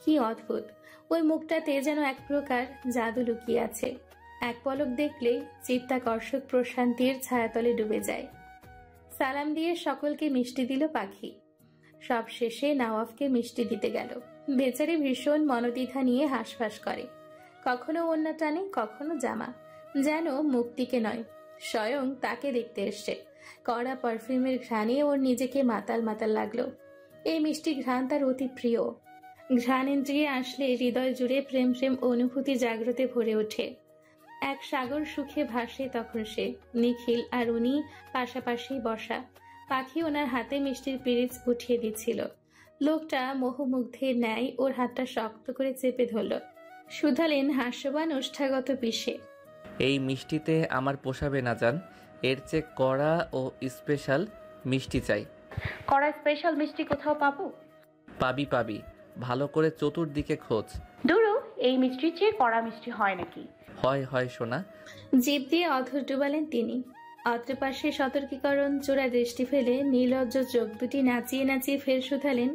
কি অদ্ভুত, ওই মুখটাতে যেন এক প্রকার জাদু লুকিয়ে আছে। এক পলক দেখলেই চিত্তাকর্ষক প্রশান্তির ছায়াতলে ডুবে যায়। সালাম দিয়ে সকলকে মিষ্টি দিল পাখি। সব শেষে নওয়াফকে মিষ্টি দিতে গেল। বেচারি ভীষণ মনোদ্বিধা নিয়ে হাঁসফাঁস করে, কখনো ওড়না টানে, কখনো জামা, যেন মুক্তিকে নয় স্বয়ং তাকে দেখতে এসছে। কড়া পারফিউমের ঘ্রাণে ওর নিজেকে মাতাল মাতাল লাগলো। এই মিষ্টি ঘ্রাণ তার অতি প্রিয়। ঘ্রাণেন্দ্রিয়ে আসলে হৃদয় জুড়ে প্রেম প্রেম অনুভূতি জাগ্রতে ভরে ওঠে। এক সাগর সুখে ভাসে তখন সে। নিখিল আর উনি পাশাপাশি বসা। পাখি ওনার হাতে মিষ্টির পিরিচ উঠিয়ে দিচ্ছিল। লোকটা মোহমুগ্ধের ন্যায় ওর হাতটা শক্ত করে চেপে ধরল। শুধালেন হাস্যবান ওষ্ঠাগত পিষে, এই মিষ্টিতে আমার পোষাবে না জান, এর চেয়ে কড়া ও স্পেশাল মিষ্টি চাই। কড়া স্পেশাল মিষ্টি কোথাও পাবো? পাবি পাবি, ভালো করে চতুর্দিকে খোঁজ। দূরও, এই মিষ্টির চেয়ে কড়া মিষ্টি হয় নাকি? হয় হয় সোনা। জিভ দিয়ে অধর ডুবালেন তিনি। অত্র পাশে সতর্কীকরণ চোরা দৃষ্টি ফেলে নির্লজ্জ চোখ দুটি নাচিয়ে নাচিয়ে ফের শুধালেন,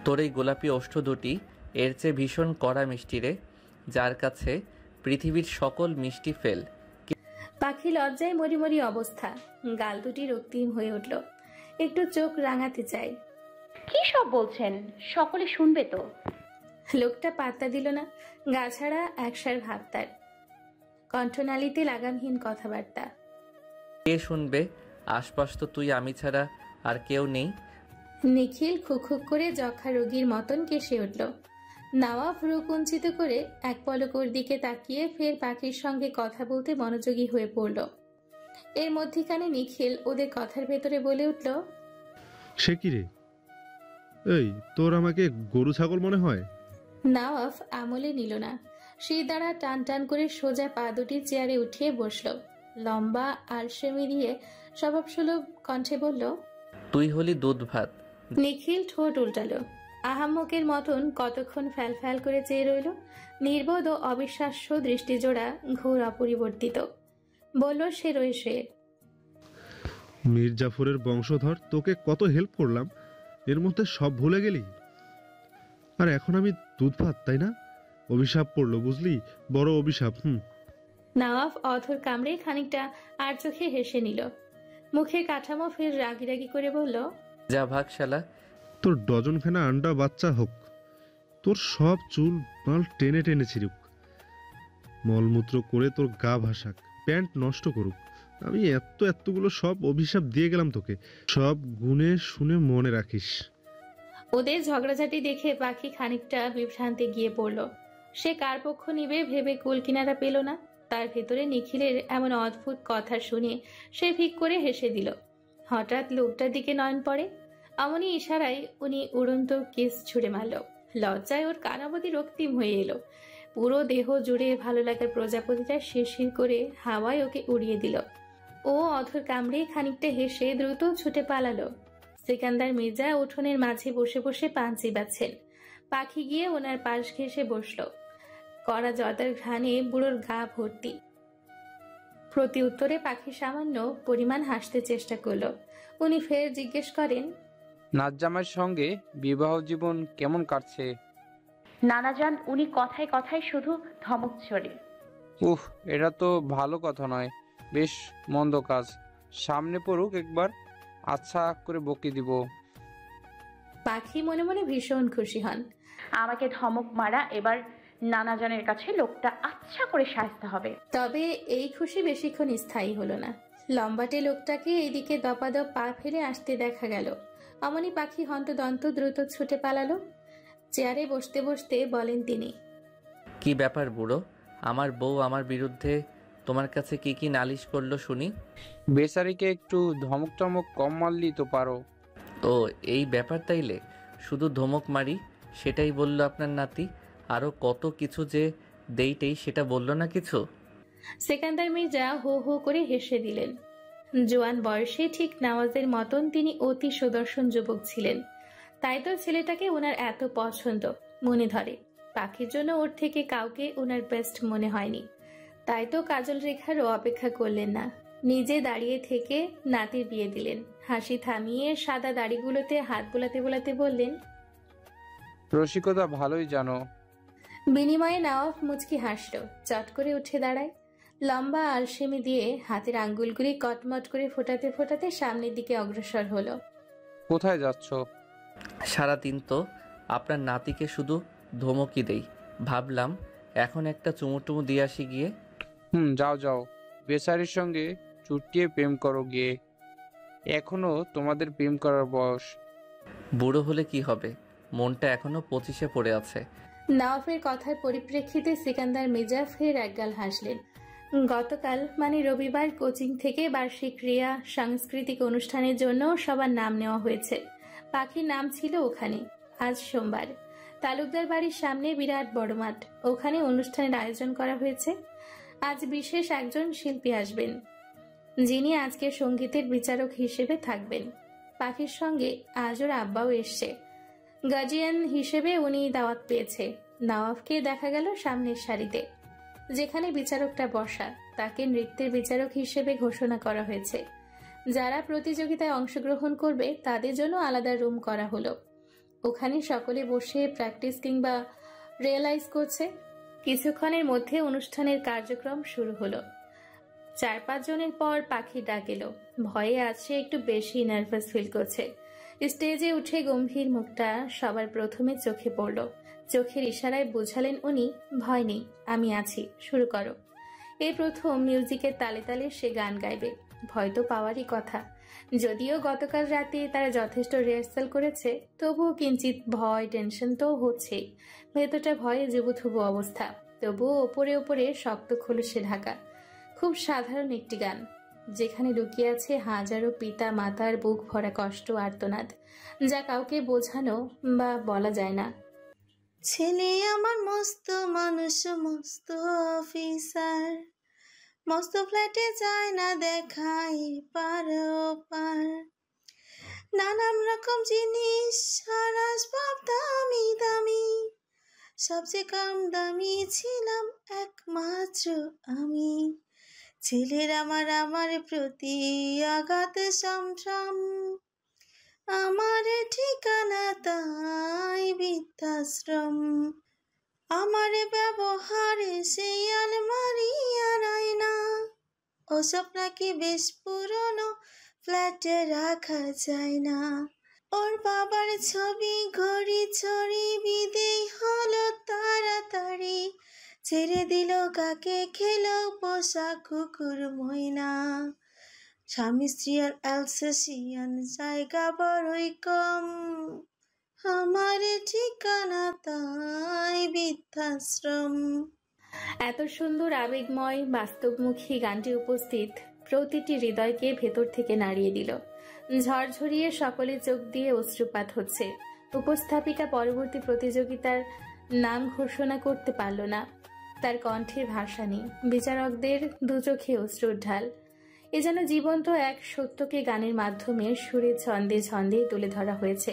তোর এই গোলাপি ওষ্ঠ দুটি এর চেয়ে ভীষণ কড়া মিষ্টি রে, যার কাছে পৃথিবীর সকল মিষ্টি ফেল। পাখি লজ্জায় মরিমরি অবস্থা, গাল দুটি রক্তিম হয়ে উঠল। একটু চোখ রাঙাতে চায়। কি সব বলছেন, সকলে শুনবে তো। লোকটা পাত্তা দিল না। গাছাড়া একসার ভাব তার, কণ্ঠনালীতে লাগামহীন কথাবার্তা। কে শুনবে? আশপাশ তো তুই আমি ছাড়া আর কেউ নেই। নিখিল খুখুক করে যক্ষা রোগীর মতন কেসে উঠল। নওয়াব ভ্রু কুঞ্চিত করে এক পলক ওর দিকে তাকিয়ে ফের পাখির সঙ্গে কথা বলতে মনোযোগী হয়ে পড়ল। এর মধ্যিখানে নিখিল ওদের কথার ভেতরে বলে উঠল, সে কি রে? এই তোর আমাকে গরু ছাগল মনে হয়? নওয়াব আমলে নিল না। সেই দ্বারা টান টান করে সোজা পা দুটি চেয়ারে উঠিয়ে বসল। লম্বা আলসে মিলিয়ে স্বভাবসুলভ কণ্ঠে বলল, তুই হলি দুধ ভাত। নিখিল ঠোঁট উল্টালো। আহাম্মকের মতন কতক্ষণ ফ্যাল ফ্যাল করে চেয়ে রইল। নির্বোধ ও অবিশ্বাস্য দৃষ্টিজোড়া ঘোর অপরিবর্তিত। বলল সে রয়ে শুয়ে, মীর জাফরের বংশধর, তোকে কত হেল্প করলাম, এর মধ্যে সব ভুলে গেলি? আর এখন আমি দুধ ভাত, তাই না? অভিশাপ পড়লো বুঝলি, বড় অভিশাপ। নওয়াব অধর কামড়ে খানিকটা আর চোখে হেসে নিল। মুখের কাঠামো ফের রাগি রাগি করে বলল, যা ভাগ শালা। তোর ডজনখানা আন্ডা বাচ্চা হোক, তোর সব চুল মাল টেনে টেনে ছিড়ুক, মলমূত্র করে তোর গা ভাসাক, প্যান্ট নষ্ট করুক, আমি এতগুলো সব অভিশাপ দিয়ে গেলাম তোকে, সব গুনে শুনে মনে রাখিস। ওদের ঝগড়াঝাটি দেখে পাখি খানিকটা বিভ্রান্তে গিয়ে পড়ল। সে কার পক্ষ নিবে ভেবে কুল কিনারা পেল না। তার ভেতরে নিখিলের এমন অদ্ভুত কথা শুনে সে ভিক করে হেসে দিল। হঠাৎ লোকটার দিকে নয়ন পড়ে। অমনি ইশারায় উনি উড়ন্ত কিস ছুড়ে মারল। লজ্জায় ওর কানাবতী রক্তিম হয়ে এলো। পুরো দেহ জুড়ে ভালো লাগার প্রজাপতিটা শিরশির করে হাওয়ায় ওকে উড়িয়ে দিল। ও অধর কামড়ে খানিকটা হেসে দ্রুত ছুটে পালালো। সিকান্দার মির্জা উঠোনের মাঝে বসে বসে পান চিবাচ্ছেন। পাখি গিয়ে ওনার পাশ ঘেঁষে বসল। কড়া জর্দার ঘ্রাণে বুড়োর গা ভর্তি। প্রতি উত্তরে পাখি সামান্য পরিমাণ হাসতে চেষ্টা করল। উনি ফের জিজ্ঞেস করেন, নাজ্জামের সঙ্গে বিবাহ জীবন কেমন কাটছে? নানাজান উনি কথায় কথায় শুধু ধমক ছড়ে। উফ, এটা তো ভালো কথা নয়, বেশ মন্দ কাজ। সামনে পড়ুক একবার, আচ্ছা করে বকি দিব। পাখি মনে মনে ভীষণ খুশি হন। আমাকে ধমক মারা এবার নানাজনের কাছে লোকটা আচ্ছা করে সাজতে হবে। তবে এই খুশি বেশিক্ষণ স্থায়ী হলো না। লম্বাটে লোকটাকে এইদিকে দপাদপ পা ফেলে আসতে দেখা গেল। অমনি পাখি হন্তদন্ত দ্রুত ছুটে পালালো। চেয়ারে বসতে বসতে বলেন তিনি, কি ব্যাপার বুড়ো, আমার বউ আমার বিরুদ্ধে তোমার কাছে কি কি নালিশ করলো শুনি? বেচারিকে একটু ধমক টমক কম মারলি তো পারো। ও এই ব্যাপার তাইলে? শুধু ধমক মারি সেটাই বললো আপনার নাতি? আরও কত কিছু যে দেইটেই সেটা বললো না কিছু? সেকান্দার মির্জা হো হো করে হেসে দিলেন। জোয়ান বয়সে ঠিক নওয়াজের মতন তিনি অতি সুদর্শন যুবক ছিলেন, তাই তো ছেলেটাকে ওনার এত পছন্দ মনে ধরে। পাখির জন্য ওর থেকে কাউকে ওনার বেস্ট মনে হয়নি, তাই তো কাজল রেখারও অপেক্ষা করলেন না, নিজে দাঁড়িয়ে থেকে নাতির বিয়ে দিলেন। হাসি থামিয়ে সাদা দাড়িগুলোতে হাত বোলাতে বোলাতে বললেন, রসিকতা ভালোই জানো। বিনিময়ে নওয়াব মুচকি হাসল, চট করে উঠে দাঁড়ায়। লম্বা আলসেমি দিয়ে হাতের আঙ্গুলগুলি কটমট করে ফোটাতে ফোটাতে সামনের দিকে অগ্রসর হলো। কোথায় যাচ্ছ? সারাদিন তো আপনার নাতিকে শুধু ধমকি দেই, ভাবলাম এখন একটা চুমুটুমু দিয়ে আসি গিয়ে। যাও যাও, বেচারির সঙ্গে চুটিয়ে প্রেম করো গিয়ে, এখনো তোমাদের প্রেম করার বয়স। বুড়ো হলে কি হবে, মনটা এখনো 25-এ পড়ে আছে। নওয়াফের কথার পরিপ্রেক্ষিতে সিকান্দার মির্জা ফের একগাল হাসলেন। গতকাল মানে রবিবার কোচিং থেকে বার্ষিক ক্রিয়া সাংস্কৃতিক অনুষ্ঠানের জন্য সবার নাম নেওয়া হয়েছে। পাখির নাম ছিল ওখানে। আজ সোমবার তালুকদার বাড়ির সামনে বিরাট বড় মাঠ, ওখানে অনুষ্ঠানের আয়োজন করা হয়েছে। আজ বিশেষ একজন শিল্পী আসবেন, যিনি আজকে সঙ্গীতের বিচারক হিসেবে থাকবেন। পাখির সঙ্গে আজ ওর আব্বাও এসছে, গার্জিয়ান হিসেবে উনি দাওয়াত পেয়েছে। নওয়াফকে দেখা গেল সামনের সারিতে, যেখানে বিচারকটা বসা, তাকে নৃত্যের বিচারক হিসেবে ঘোষণা করা হয়েছে। যারা প্রতিযোগিতায় অংশগ্রহণ করবে তাদের জন্য আলাদা রুম করা হলো। ওখানে সকলে বসে প্র্যাকটিস কিংবা রিয়েলাইজ করছে। কিছুক্ষণের মধ্যে অনুষ্ঠানের কার্যক্রম শুরু হলো। 4-5 জনের পর পাখি ডাক এলো। ভয়ে আছে, একটু বেশি নার্ভাস ফিল করছে। স্টেজে উঠে গম্ভীর মুখটা সবার প্রথমে চোখে পড়ল। চোখের ইশারায় বোঝালেন উনি, ভয় নেই, আমি আছি, শুরু করো। এই প্রথম মিউজিকের তালে তালে সে গান গাইবে, ভয় তো পাওয়ারই কথা। যদিও গতকাল রাতে তারা যথেষ্ট রিহার্সাল করেছে, তবুও কিঞ্চিত ভয় টেনশন তো হচ্ছেই। ভেতরটা ভয়ে জুবুথুবু অবস্থা, তবুও ওপরে ওপরে শক্ত খোলসে ঢাকা। খুব সাধারণ একটি গান, যেখানে লুকিয়ে আছে হাজারো পিতা মাতার বুক ভরা কষ্ট আর্তনাদ, যা কাউকে বোঝানো বা বলা যায় না। ছেলে আমার মস্ত মানুষ, মস্ত অফিসার, মস্ত ফ্ল্যাটে যায় না দেখাই পার পার, নানান রকম জিনিস আর আসবাব দামি দামি, সবচেয়ে কম দামি ছিলাম একমাত্র আমি। ছেলের আমার প্রতি আঘাত সম্ভ্রম, আমার ঠিকানা তাই বৃদ্ধাশ্রম, আমার ব্যবহারে সেই আলমারি আর আয়না, ওসব নাকি বেশ পুরনো, ফ্ল্যাটে রাখা যায় না। ওর বাবার ছবি ঘড়ি ছড়ি বিদেয় হলো তাড়াতাড়ি, ছেড়ে দিল কাকে খেলো পোষা কুকুর ময়না। স্বামী স্ত্রী আর অ্যালসেশিয়ান জায়গা বড়ই কম, আমার ঠিকানা তাই বৃদ্ধাশ্রম। এত সুন্দর আবেগময় বাস্তবমুখী গানটি উপস্থিত প্রতিটি হৃদয়কে ভেতর থেকে নাড়িয়ে দিল। ঝড়ঝরিয়ে সকলে চোখ দিয়ে অশ্রুপাত হচ্ছে। উপস্থাপিকা পরবর্তী প্রতিযোগিতার নাম ঘোষণা করতে পারল না, তার কণ্ঠে ভাষা নেই। বিচারকদের দুচোখে অশ্রুর ঢাল। এ যেন জীবন্ত এক সত্যকে গানের মাধ্যমে সুরে ছন্দে ছন্দে তুলে ধরা হয়েছে।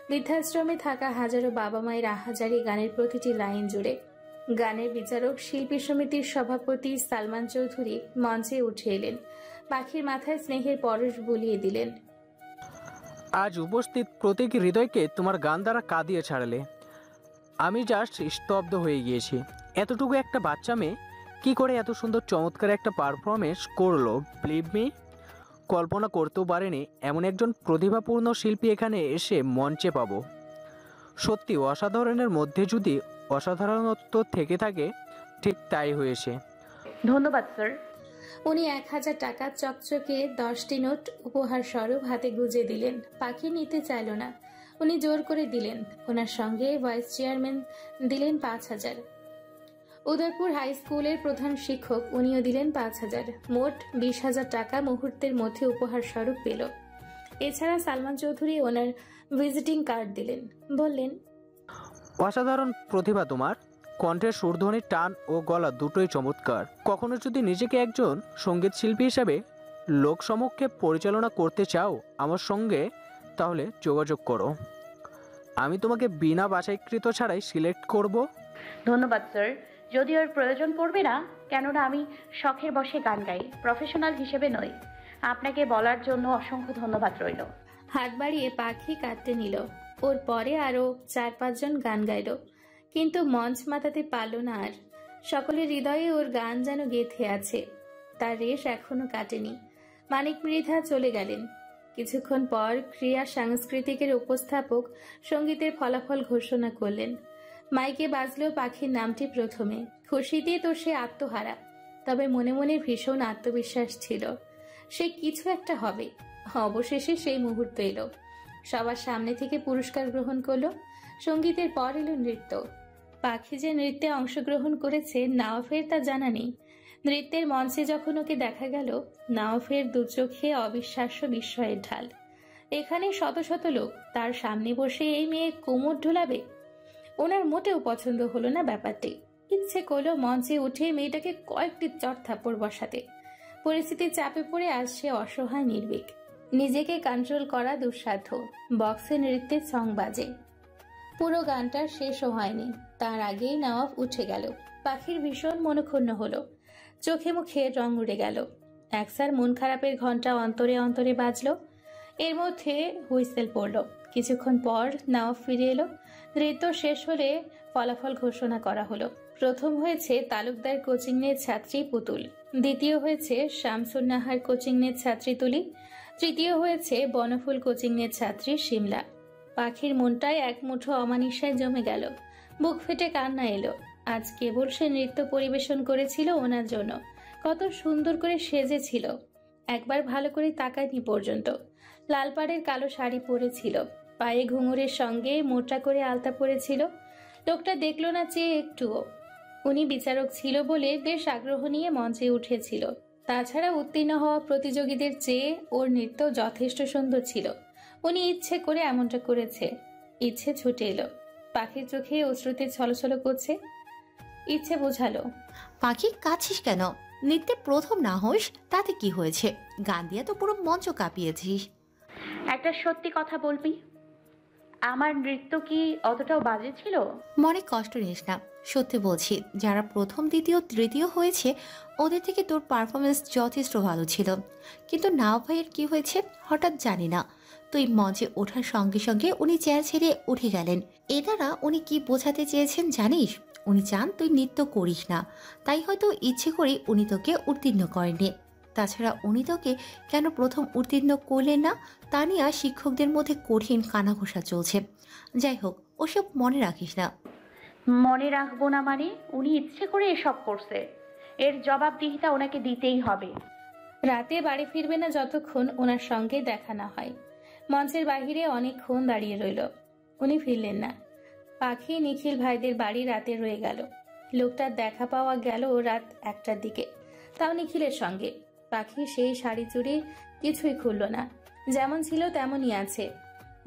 বৃদ্ধাশ্রমে থাকা হাজারো বাবা মায়ের আহাজারি গানের প্রতিটি লাইন জুড়ে। গানের বিচারক শিল্পী সমিতির সভাপতি সালমান চৌধুরী মঞ্চে উঠে এলেন, পাখির মাথায় স্নেহের পরশ বুলিয়ে দিলেন। আজ উপস্থিত প্রত্যেক হৃদয়কে তোমার গান দ্বারা কাঁদিয়ে ছাড়লে। আমি জাস্ট স্তব্ধ হয়ে গিয়েছি। এতটুকু একটা বাচ্চা মেয়ে কি করে এত সুন্দর চমৎকার একটা পারফরমেন্স করলো, বিলিভ মি। কল্পনা করতেও পারেনি এমন একজন প্রতিভাপূর্ণ শিল্পী এখানে এসে মঞ্চে পাবো। সত্যি অসাধারণের মধ্যে যদি অসাধারণত্ব থেকে থাকে ঠিক তাই হয়েছে। ধন্যবাদ স্যার। উনি 1000 টাকা চকচকে 10টি নোট উপহার স্বরূপ হাতে গুজে দিলেন। পাখি নিতে চাইল না, উনি জোর করে দিলেন। ওনার সঙ্গে ভাইস চেয়ারম্যান দিলেন 5000। উদয়পুর হাই স্কুলের প্রধান শিক্ষক উনিও দিলেন 5000। মোট 20,000 টাকা মুহূর্তের মধ্যে উপহার স্বরূপ পেল। এছাড়া সালমান চৌধুরী ওনার ভিজিটিং কার্ড দিলেন, বললেন, অসাধারণ প্রতিভা তোমার। কণ্ঠের সুরধ্বনি, টান ও গলা দুটোই চমৎকার। কখনো যদি নিজেকে একজন সঙ্গীত শিল্পী হিসাবে লোকসমক্ষে পরিচালনা করতে চাও আমার সঙ্গে, তাহলে যোগাযোগ করো। আমি তোমাকে বিনা বাছাইকৃত ছাড়াই সিলেক্ট করব। ধন্যবাদ স্যার। যদি ওর প্রয়োজন পড়বে না, কেননা আমি শখের বশে গান গাই, প্রফেশনাল হিসেবে নই। আপনাকে বলার জন্য অসংখ্য ধন্যবাদ রইল। হাত বাড়িয়ে পাখি কাটতে নিল। ওর পরে আরও 4-5 জন গান গাইল, কিন্তু মঞ্চ মাতাতে পারল না আর। সকলের হৃদয়ে ওর গান যেন গেঁথে আছে, তার রেশ এখনো কাটেনি। মানিক মৃধা চলে গেলেন। কিছুক্ষণ পর ক্রীড়া সাংস্কৃতিকের উপস্থাপক সঙ্গীতের ফলাফল ঘোষণা করলেন। মাইকে বাজলো পাখির নামটি প্রথমে। খুশিতে তো সে আত্মহারা, তবে মনে মনে ভীষণ আত্মবিশ্বাস ছিল সে কিছু একটা হবে। অবশেষে সেই মুহূর্ত এলো। সবার সামনে থেকে পুরস্কার গ্রহণ করলো। সঙ্গীতের পর এলো নৃত্য। পাখি যে নৃত্যে অংশগ্রহণ করেছে নাওফের তা জানা নেই। নৃত্যের মঞ্চে যখন ওকে দেখা গেল, নাওফের দু চোখে অবিশ্বাস্য বিস্ময়ের ঢাল। এখানে শত শত লোক, তার সামনে বসে এই মেয়ে কোমর ঢোলাবে। ওনার মোটেও পছন্দ হলো না ব্যাপারটি। ইচ্ছে করলো মঞ্চে উঠে মেয়েটাকে কয়েকটি চড় থাপ্পড় বসাতে। পরিস্থিতির চাপে পড়ে আজ সে অসহায় নির্ভীক। নিজেকে কন্ট্রোল করা দুঃসাধ্য। বক্সে নৃত্যের সং বাজে। পুরো গানটা শেষও হয়নি, তার আগেই নওয়াব উঠে গেল। পাখির ভীষণ মনক্ষুণ্ণ হলো, চোখে মুখে রং উড়ে গেল। একসার মন খারাপের ঘন্টা অন্তরে অন্তরে বাজলো। এর মধ্যে হুইসেল পড়ল। কিছুক্ষণ পর নওয়াব ফিরে এলো। নৃত্য শেষ হলে ফলাফল ঘোষণা করা হলো। প্রথম হয়েছে তালুকদার কোচিংয়ের ছাত্রী পুতুল, দ্বিতীয় হয়েছে শামসুন্নাহার কোচিংয়ের ছাত্রী তুলি, তৃতীয় হয়েছে বনফুল কোচিংয়ের ছাত্রী শিমলা। পাখির মনটায় এক মুঠো অমানিসায় জমে গেল। বুক ফেটে কান্না এলো। আজ কেবল সে নৃত্য পরিবেশন করেছিল ওনার জন্য। কত সুন্দর করে সেজেছিল, একবার ভালো করে তাকায়নি পর্যন্ত। লাল পাড়ের কালো শাড়ি পরেছিল, পায়ে ঘুঙুরের সঙ্গে মোটা করে আলতা পরেছিল। লোকটা দেখলো না চেয়ে একটুও। উনি বিচারক ছিল বলে বেশ আগ্রহ নিয়ে মঞ্চে উঠেছিল। তাছাড়া উত্তীর্ণ হওয়া প্রতিযোগীদের চেয়ে ওর নৃত্য যথেষ্ট সুন্দর ছিল। উনি ইচ্ছে করে এমনটা করেছে। ইচ্ছে ছুটে এলো। পাখির চোখে অশ্রুতে ছলছল করছে। ইচ্ছে বোঝালো, পাখি কাঁদছিস কেন? নৃত্যে প্রথম না হোস তাতে কি হয়েছে? গান দিয়ে তো পুরো মঞ্চ কাঁপিয়েছিস। একটা সত্যি কথা বলবি, আমার নৃত্য কি অতটাও বাজে ছিল? মনে কষ্ট নিস না, সত্যি বলছি। যারা প্রথম, দ্বিতীয়, তৃতীয় হয়েছে ওদের থেকে তোর পারফরমেন্স যথেষ্ট ভালো ছিল। কিন্তু নাও ভাইয়ের কি হয়েছে হঠাৎ জানি না। তুই মঞ্চে ওঠার সঙ্গে সঙ্গে উনি চেয়ার ছেড়ে উঠে গেলেন। এ দ্বারা উনি কি বোঝাতে চেয়েছেন জানিস? উনি চান তুই নৃত্য করিস না, তাই হয়তো ইচ্ছে করে উনি তোকে উত্তীর্ণ করেননি। তাছাড়া উনি তোকে কেন প্রথম উত্তীর্ণ করলেন না তা নিয়ে শিক্ষকদের মধ্যে কঠিন কানাঘোষা চলছে। যাই হোক, ওসব মনে রাখিস না। মনে রাখবো না মানে? উনি ইচ্ছে করে এসব করছে, এর জবাবদিহিতা ওনাকে দিতেই হবে। রাতে বাড়ি ফিরবে না যতক্ষণ ওনার সঙ্গে দেখা না হয়। মঞ্চের বাহিরে অনেকক্ষণ দাঁড়িয়ে রইল, উনি ফিরলেন না। পাখি নিখিল ভাইদের বাড়ি রাতে রয়ে গেল। লোকটার দেখা পাওয়া গেল রাত 1টার দিকে, তাও নিখিলের সঙ্গে। পাখি সেই শাড়ি চুড়ি কিছুই খুলল না, যেমন ছিল তেমনই আছে।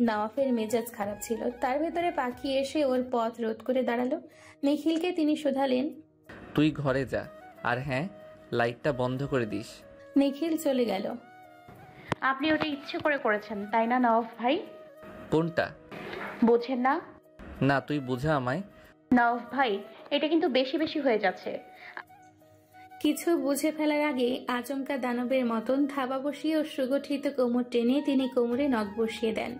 নওয়াফের মেজাজ খারাপ ছিল, তার ভেতরে পাখি এসে ওর পথ রোধ করে দাঁড়ালো। নিখিলকে তিনি শোধালেন, তুই ঘরে যা, আর হ্যাঁ, লাইটটা বন্ধ করে দিস। নিখিল চলে গেল। আপনি ওটা ইচ্ছে করে করেছেন তাই না নওয়াফ ভাই? কোনটা? বোঝেন না? না, তুই বুঝা আমায়। নওয়াফ ভাই, এটা কিন্তু বেশি বেশি হয়ে যাচ্ছে। কিছু বুঝে ফেলার আগে আচমকা দানবের মতন থাবা বসিয়ে ও সুগঠিত কোমর টেনে তিনি কোমরে নখ বসিয়ে দেন।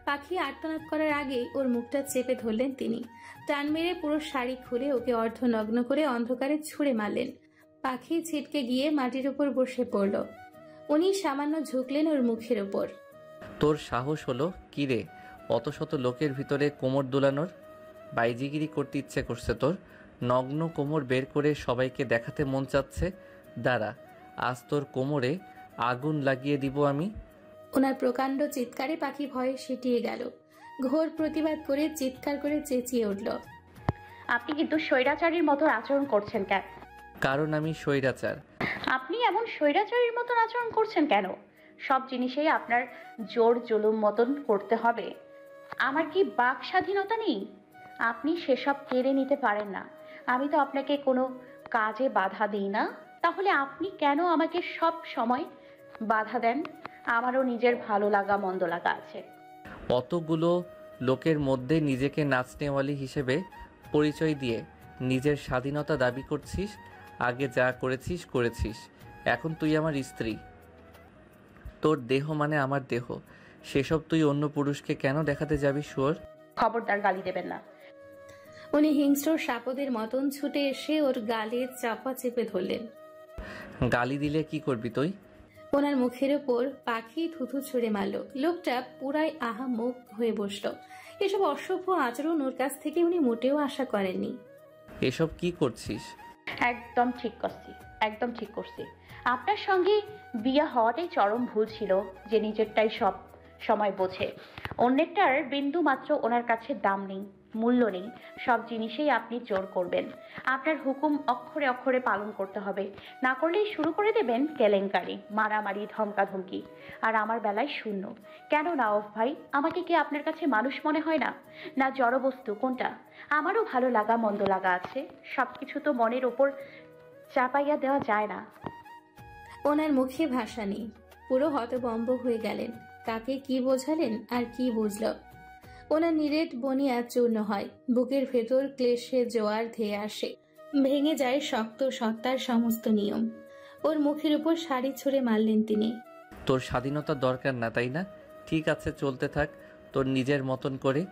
পাখি আর্তনাদ করার আগে ওর মুখটা চেপে ধরলেন তিনি। টান মেরে পুরো শাড়ি খুলে ওকে অর্ধনগ্ন করে অন্ধকারে ছুঁড়ে মারলেন। পাখি ছিটকে গিয়ে মাটির উপর বসে পড়ল। উনি সামান্য ঝুঁকলেন ওর মুখের উপর। তোর সাহস হলো কি রে অত শত লোকের ভিতরে কোমর দোলানোর? বাইজিগিরি করতে ইচ্ছে করছে তোর? নগ্ন কোমর বের করে সবাইকে দেখাতে মন চাচ্ছে? দাঁড়া, আজ তোর কোমরে আগুন লাগিয়ে দিব আমি। ওনার প্রকাণ্ড চিৎকারে পাখি ভয়ে সিটিয়ে গেল। ঘোর প্রতিবাদ করে চিৎকার করে চেঁচিয়ে উঠল, আপনি কিন্তু স্বৈরাচারীর মতো আচরণ করছেন কেন? কারণ আমি স্বৈরাচার। আপনি এমন স্বৈরাচারীর মতন আচরণ করছেন কেন? সব জিনিসেই আপনার জোর জুলুম মতন করতে হবে। আমার কি বাক স্বাধীনতা নেই? আপনি সেসব কেড়ে নিতে পারেন না। আমি তো আপনাকে কোনো কাজে বাধা দিই না, তাহলে আপনি কেন আমাকে সব সময় বাধা দেন? আমারও নিজের ভালো লাগা মন্দ লাগা আছে। অতগুলো লোকের মধ্যে নিজেকে নাচনেওয়ালি হিসেবে পরিচয় দিয়ে নিজের স্বাধীনতা দাবি করছিস। আগে যা করেছিস করেছিস, এখন তুই আমার স্ত্রী। তোর দেহ মানে আমার দেহ, সেসব তুই অন্য পুরুষকে কেন দেখাতে যাবি শুয়োর? খবরদার গালি দেবেন না। উনি হিংস্র সাপদের মতন ছুটে এসে ওর গালে চাপা চেপে ধরলেন। গালি দিলে কি করবি তুই? ওনার মুখের ওপর পাখি থুথু ছুঁড়ে মারল। লোকটা পুরাই আহামুখ হয়ে বসল। এসব অসভ্য আচরণ ওর কাছ থেকে উনি মোটেও আশা করেননি। এসব কি করছিস? একদম ঠিক করছি, একদম ঠিক করছি। আপনার সঙ্গে বিয়ে হওয়াটাই চরম ভুল ছিল, যে নিজেরটাই সব সময় বোঝে, অন্যেরটার বিন্দু মাত্র ওনার কাছে দাম নেই, মূল্য নেই। সব জিনিসেই আপনি জোর করবেন। আপনার হুকুম অক্ষরে অক্ষরে পালন করতে হবে, না করলেই শুরু করে দেবেন কেলেঙ্কারি, মারামারি, ধমকাধমকি। আর আমার বেলায় শূন্য। কেন নাওফ ভাই, আমাকে কি আপনার কাছে মানুষ মনে হয় না? না জড়বস্তু? কোনটা? আমারও ভালো লাগা মন্দ লাগা আছে, সব কিছু তো মনের ওপর চাপাইয়া দেওয়া যায় না। ওনার মুখে ভাষা নেই, পুরো হতভম্ব হয়ে গেলেন। কাকে কি বোঝালেন আর কি বুঝল? ওনার নিরেট বনিয়া চূর্ণ হয়, বুকের ভেতর ক্লেশে জোয়ার ধেয়ে আসে, ভেঙে যায় শক্ত সত্তার সমস্ত নিয়ম। ওর মুখের উপর শাড়ি ছুঁড়ে মারলেন তিনি। তোর স্বাধীনতার দরকার না, তাই না? ঠিক আছে, চলতে থাক তোর নিজের মতন করে।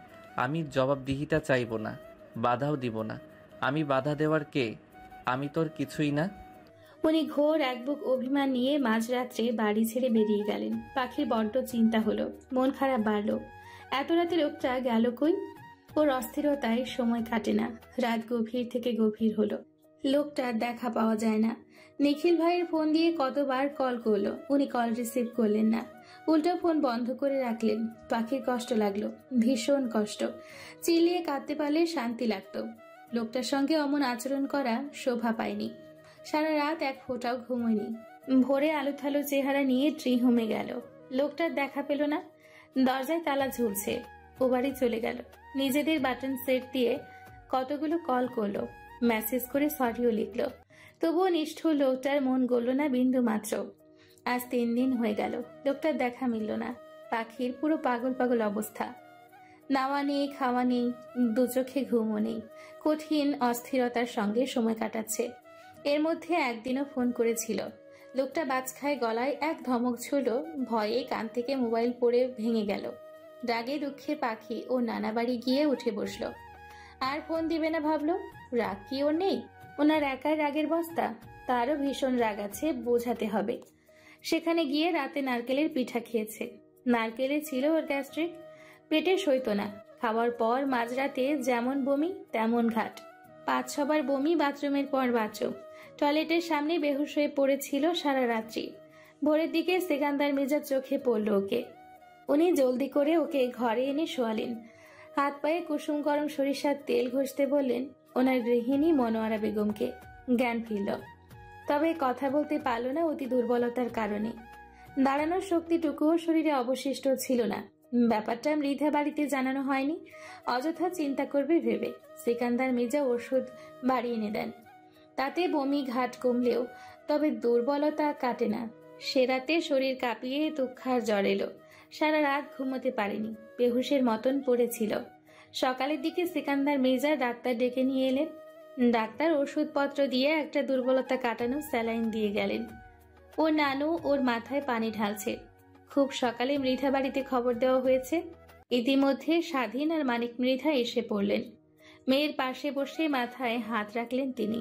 আমি জবাবদিহিতা চাইব না, বাধাও দিব না। আমি বাধা দেওয়ার কে? আমি তোর কিছুই না। উনি ঘোর এক বুক অভিমান নিয়ে মাঝরাত্রে বাড়ি ছেড়ে বেরিয়ে গেলেন। পাখির বড্ড চিন্তা হলো, মন খারাপ বাড়ল। এত রাতে লোকটা গেল কই? ওর অস্থিরতায় সময় কাটে না। রাত গভীর থেকে গভীর হলো, লোকটার দেখা পাওয়া যায় না। নিখিল ভাইয়ের ফোন দিয়ে কতবার কল করলো, উনি কল রিসিভ করলেন না, উল্টো ফোন বন্ধ করে রাখলেন। পাখির কষ্ট লাগলো, ভীষণ কষ্ট। চিল্লিয়ে কাঁদতে পারলে শান্তি লাগতো। লোকটার সঙ্গে অমন আচরণ করা শোভা পায়নি। সারা রাত এক ফোঁটাও ঘুমোয়নি। ভোরে আলুথালু চেহারা নিয়ে ট্রিহোমে গেল, লোকটার দেখা পেল না। দরজায় তালা ঝুলছে। ও বাড়ি চলে গেল। নিজেদের বাটন সেট দিয়ে কতগুলো কল করলো, মেসেজ করে সরিও লিখলো। তবুও নিষ্ঠুর লোকটার মন গড়ল না বিন্দু মাত্র। আজ 3 দিন হয়ে গেল, লোকটার দেখা মিলল না। পাখির পুরো পাগল পাগল অবস্থা। নাওয়া নেই, খাওয়া নেই, দু চোখে ঘুমও নেই। কঠিন অস্থিরতার সঙ্গে সময় কাটাচ্ছে। এর মধ্যে একদিনও ফোন করেছিল। লোকটা বাজখায় গলায় এক ধমক ছুড়ল। ভয়ে কান থেকে মোবাইল পড়ে ভেঙে গেল। রাগে দুঃখে পাখি ও নানা বাড়ি গিয়ে উঠে বসল। আর ফোন দিবে না ভাবলো। রাগ কি ওর নেই? ওনার একাই রাগের বস্তা? তারও ভীষণ রাগ আছে, বোঝাতে হবে। সেখানে গিয়ে রাতে নারকেলের পিঠা খেয়েছে। নারকেলে ছিল ওর গ্যাস্ট্রিক, পেটে সইত না। খাওয়ার পর মাঝরাতে যেমন বমি তেমন ঘাট। 5-6 বার বমি, বাথরুমের পর বাথরুম। টয়লেটের সামনে বেহুশ হয়ে পড়েছিল সারা রাত্রি। ভোরের দিকে সেকান্দার মির্জার চোখে পড়ল ওকে। উনি জলদি করে ওকে ঘরে এনে শোয়ালেন। হাত পায়ে কুসুম গরম সরিষার তেল ঘষতে বললেন ওনার গৃহিণী মনোয়ারা বেগমকে। জ্ঞান ফিরল, তবে কথা বলতে পারল না অতি দুর্বলতার কারণে। দাঁড়ানোর শক্তিটুকুও শরীরে অবশিষ্ট ছিল না। ব্যাপারটা মৃধা বাড়িতে জানানো হয়নি, অযথা চিন্তা করবে ভেবে সেকান্দার মির্জা ওষুধ বাড়ি এনে দেন। তাতে বমি ঘাট কমলেও তবে দুর্বলতা কাটে না। সে রাতে শরীর কাঁপিয়ে দুঃখার জ্বর এলো। সারা রাত ঘুমোতে পারেনি, বেহুশের মতন পড়েছিল। সকালের দিকে সেকান্দার মির্জা ডাক্তার ডেকে নিয়ে এলেন। ডাক্তার ওষুধপত্র দিয়ে একটা দুর্বলতা কাটানো স্যালাইন দিয়ে গেলেন। ও নানু ওর মাথায় পানি ঢালছে। খুব সকালে মৃধা বাড়িতে খবর দেওয়া হয়েছে। ইতিমধ্যে স্বাধীন আর মানিক মৃধা এসে পড়লেন। মেয়ের পাশে বসে মাথায় হাত রাখলেন তিনি।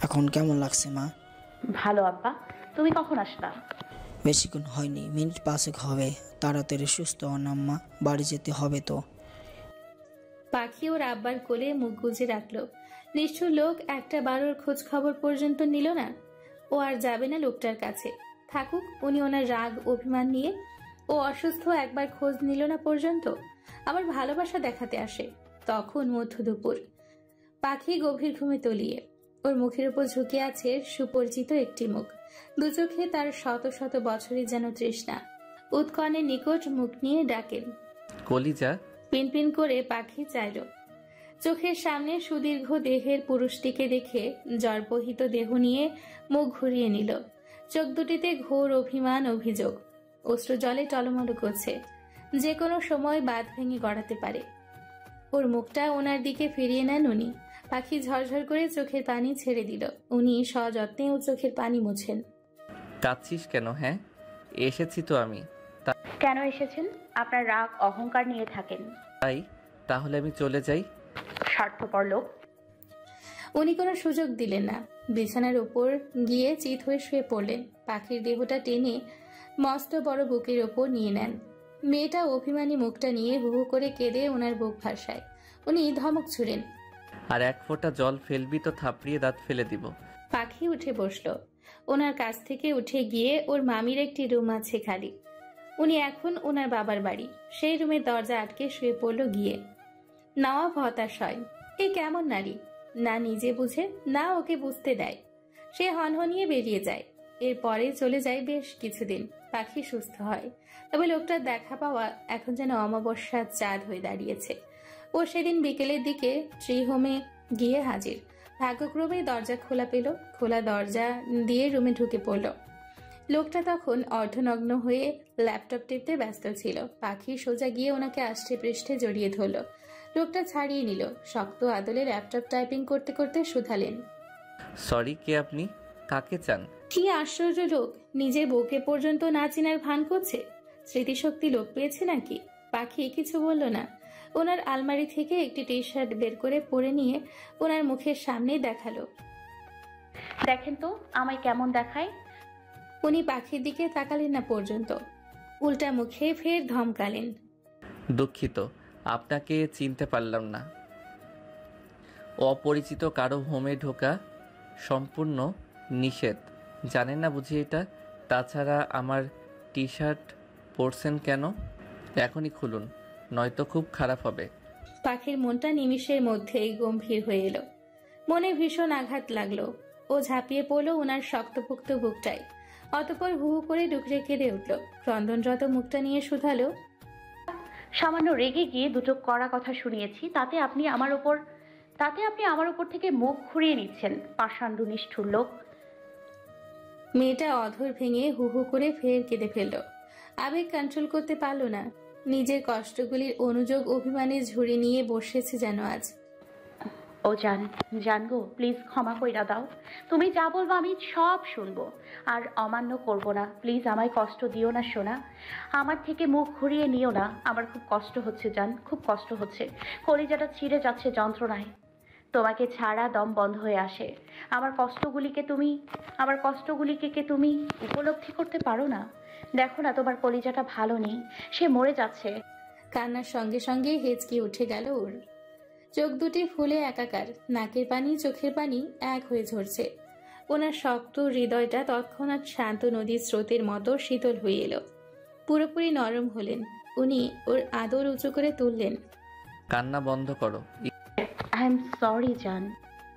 এখন কেমন লাগছে মা? ভালো আব্বা, তুমি কখন আসলা? বেশিক্ষণ হয়নি, মিনিট 5 হবে। তাড়াতাড়ি সুস্থ হন আম্মা, বাড়ি যেতে হবে তো। পাখি পাখি ওর আব্বার কোলে মুখ গুজে রাখলো। নিষ্ঠুর লোক, একটা বারোর খোঁজ খবর পর্যন্ত নিল না। ও আর যাবে না লোকটার কাছে। থাকুক উনি ওনার রাগ অভিমান নিয়ে। ও অসুস্থ, একবার খোঁজ নিল না পর্যন্ত। আবার ভালোবাসা দেখাতে আসে। তখন মধ্য দুপুর। পাখি গভীর ঘুমে তলিয়ে। ওর মুখের উপর ঝুঁকে আছে সুপরিচিত একটি মুখ। দু চোখে তার শত শত বছরের যেন তৃষ্ণা। উৎকণ্ঠের নিকট মুখ নিয়ে ডাকেন, কলিজা। পিনপিন করে পাখি চাইল। চোখের সামনে সুদীর্ঘ দেহের পুরুষটিকে দেখে জর্বহিত দেহ নিয়ে মুখ ঘুরিয়ে নিল। চোখ দুটিতে ঘোর অভিমান, অভিযোগ। অশ্রু জলে টলমল করছে। যে কোনো সময় বাঁধ ভেঙে গড়াতে পারে। ওর মুখটা ওনার দিকে ফিরিয়ে নেন উনি। পাখি ঝরঝর করে চোখের পানি ছেড়ে দিল। উনি সযত্নে ও চোখের পানি মুছেন। কাঁদছিস কেন? হ্যাঁ, এসেছি তো আমি। কেন এসেছেন? আপনার রাগ অহংকার নিয়ে থাকেন। তাই? তাহলে আমি চলে যাই? স্বার্থপর লোক। উনি কোনো সুযোগ দিলেন না। বিছানার উপর গিয়ে চিত হয়ে শুয়ে পড়লেন। পাখির দেহটা টেনে মস্ত বড় বুকের ওপর নিয়ে নেন। মেয়েটা অভিমানী মুখটা নিয়ে হু হু করে কেঁদে ওনার বুক ভাসায়। উনি ধমক ছুড়েন, আর এক ফোঁটা জল ফেলবি তো থাপড়িয়ে দাঁত ফেলে দিব। পাখি উঠে বসলো। ওনার কাছ থেকে উঠে গিয়ে ওর মামির একটি রুম আছে খালি। উনি এখন ওনার বাবার বাড়ি। সেই রুমের দরজা আটকে শুয়ে পড়ল গিয়ে। নওয়াব হতাশ হয়। এ কেমন নারী! না নিজে বুঝে, না ওকে বুঝতে দেয়। সে হনহনিয়ে বেরিয়ে যায়। এরপরে চলে যায় বেশ কিছুদিন। পাখি সুস্থ হয়। তবে লোকটার দেখা পাওয়া এখন যেন অমাবস্যার চাঁদ হয়ে দাঁড়িয়েছে। ও সেদিন বিকেলের দিকে ট্রি হোমে গিয়ে হাজির। ভাগ্যক্রমে দরজা খোলা পেল। খোলা দরজা দিয়ে রুমে ঢুকে পড়ল। লোকটা তখন অর্ধনগ্ন হয়ে ল্যাপটপ টিপতে ব্যস্ত ছিল। পাখি সোজা গিয়ে ওনাকে আষ্টে পৃষ্ঠে জড়িয়ে ধরল। লোকটা ছাড়িয়ে নিল। শক্ত আদলে ল্যাপটপ টাইপিং করতে করতে শুধালেন, সরি, কে আপনি? কাকে চান? কি আশ্চর্য লোক! নিজের বউকে পর্যন্ত না চেনার ভান করছে। স্মৃতিশক্তি লোপ পেয়েছে নাকি? পাখি কিছু বলল না। ওনার আলমারি থেকে একটি টি শার্ট বের করে পরে নিয়ে ওনার মুখের সামনে দেখালো। দেখেন তো আমায় কেমন দেখায়। উনি পাখির দিকে তাকালেন না পর্যন্ত। উল্টা মুখে ফের ধমকালেন, দুঃখিত, আপনাকে চিনতে পারলাম না। অপরিচিত কারো হোমে ঢোকা সম্পূর্ণ নিষেধ, জানেন না বুঝি এটা? তাছাড়া আমার টি শার্ট পরছেন কেন? এখনই খুলুন, নয়তো খুব খারাপ হবে। পাখির মনটা নিমিষের মধ্যেই গম্ভীর হয়ে এলো। মনে ভীষণ আঘাত লাগলো। ও ঝাঁপিয়ে পড়লো ওনার শক্তপোক্ত বুকটায়। অতঃপর হু হু করে ডুকরে কেঁদে উঠল। ক্রন্দনরত মুখটা নিয়ে শুধালো, সামান্য রেগে গিয়ে দুটো কড়া কথা শুনিয়েছি, তাতে আপনি আমার উপর থেকে মুখ ঘুরিয়ে নিচ্ছেন। পাষাণ্ড নিষ্ঠুর লোক। মেয়েটা অধর ভেঙে হু হু করে ফের কেঁদে ফেলল। আবেগ কন্ট্রোল করতে পারল না। নিজের কষ্টগুলির অনুযোগ অভিমানে ঝুড়ি নিয়ে বসেছে যেন আজ। ও জানগো, প্লিজ ক্ষমা কইরা দাও। তুমি যা বলবো আমি সব শুনবো, আর অমান্য করব না। প্লিজ আমায় কষ্ট দিও না সোনা। আমার থেকে মুখ ঘুরিয়ে নিও না। আমার খুব কষ্ট হচ্ছে জান, খুব কষ্ট হচ্ছে। কলিজাটা ছিঁড়ে যাচ্ছে যন্ত্রণায়। তোমাকে ছাড়া দম বন্ধ হয়ে আসে। আমার কষ্টগুলিকে তুমি উপলব্ধি করতে পারো না? দেখো না তোমার কলিজাটা ভালো নেই, সে মরে যাচ্ছে। কান্নার সঙ্গে সঙ্গে হেঁচকি উঠে গেল ওর। চোখ দুটি ফুলে একাকার। নাকের পানি চোখের পানি এক হয়ে ঝরছে। ওনার শক্ত হৃদয়টা তৎক্ষণাৎ শান্ত নদীর স্রোতের মতো শীতল হয়ে এলো। পুরোপুরি নরম হলেন। উনি ওর আদর উঁচু করে তুললেন। কান্না বন্ধ করো। আই এম সরি জান।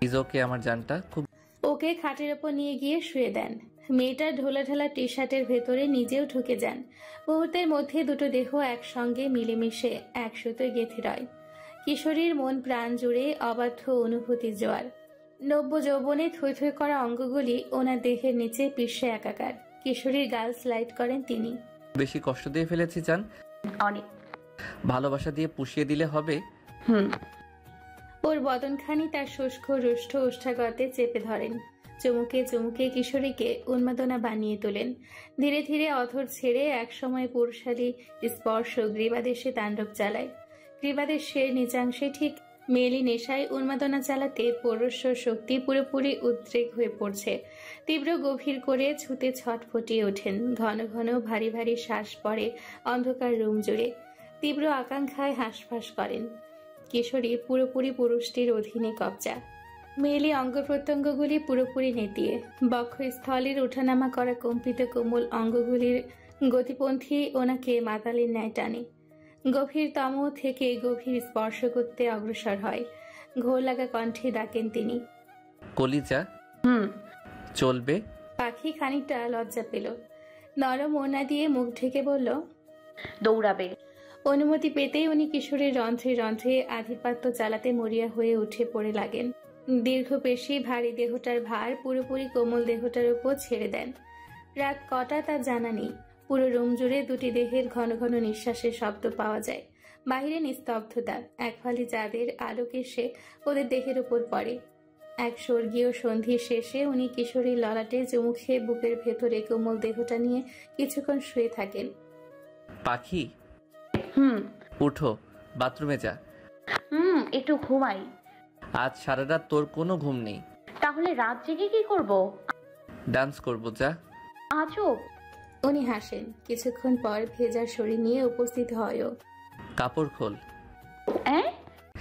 ইজ ওকে আমার জানটা। খুব ওকে খাটের ওপর নিয়ে গিয়ে শুয়ে দেন। মেয়েটার ঢোলা টি শার্টের ভেতরে নিজেও ঢুকে যান। মুহূর্তের মধ্যে দুটো দেহ একসঙ্গে মিলেমিশে এক সুতোয় গেঁথে রয়। কিশোরীর মন প্রাণ জুড়ে অবাধ্য অনুভূতির জোয়ার। নব্য যৌবনে থই থই করা অঙ্গগুলি ওনার দেহের নিচে পিষে একাকার। কিশোরীর গাল স্লাইড করেন তিনি। বেশি কষ্ট দিয়ে ফেলেছি জান। অনেক। ভালোবাসা দিয়ে পুষিয়ে দিলে হবে। ওর বদনখানি তার শুষ্ক রুষ্ট ওষ্ঠাগতে চেপে ধরেন। চুমুকে চুমুকে কিশোরীকে উন্মাদনা বানিয়ে তোলেন। ধীরে ধীরে অধর ছেড়ে একসময় পুরুষালী স্পর্শ গ্রীবাদেশে তাণ্ডব চালায়। গ্রীবাদেশের নিচাংশে ঠিক মেলি নেশায় উন্মাদনা চালাতে পৌরস্য শক্তি পুরোপুরি উদ্রেক হয়ে পড়ছে। তীব্র গভীর করে ছুতে ছটফটিয়ে ওঠেন। ঘন ঘন ভারী ভারী শ্বাস পড়ে অন্ধকার রুম জুড়ে। তীব্র আকাঙ্ক্ষায় হাঁসফাঁস করেন। কিশোরী পুরোপুরি পুরুষটির অধীনে কবজা। মেয়েলি অঙ্গ প্রত্যঙ্গগুলি পুরোপুরি নেতিয়ে, বক্ষস্থলের ওঠানামা করা কম্পিত কোমল অঙ্গগুলির গতিপন্থী ওনাকে মাতালের ন্যায় টানে। গভীরতম থেকে গভীর স্পর্শ করতে অগ্রসর হয়। ঘোর লাগা কণ্ঠে ডাকেন তিনি, কলিজা। চলবে। পাখি খানিকটা লজ্জা পেল। নরম ওড়না দিয়ে মুখ ঢেকে বলল, দৌড়াবে। অনুমতি পেতেই উনি কিশোরের রন্ধ্রে রন্ধ্রে আধিপত্য চালাতে মরিয়া হয়ে উঠে পড়ে লাগেন। দীর্ঘ পেশি ভারী দেহটার ভার পুরোপুরি কোমল দেহটার উপর ছেড়ে দেন। রাত কটা তা জানা নেই। পুরো রুম জুড়ে দুটি দেহের ঘন ঘন নিঃশ্বাসের শব্দ পাওয়া যায়। বাহিরে নিস্তব্ধতা, এক ফালি চাঁদের আলোক এসে ওদের দেহের উপর পড়ে। এক স্বর্গীয় সন্ধির শেষে উনি কিশোরীর ললাটে চুমুখে বুকের ভেতরে কোমল দেহটা নিয়ে কিছুক্ষণ শুয়ে থাকেন। পাখি, উঠো, বাথরুমে যা। একটু ঘুমাই। আজ সারা রাত তোর কোনো ঘুম নেই। তাহলে রাত জেগে কি করব? ডান্স করবো, যা। আজব। উনি হাসেন। কিছুক্ষণ পর ভেজা শরীর নিয়ে উপস্থিত হয়ও। কাপড় খোল।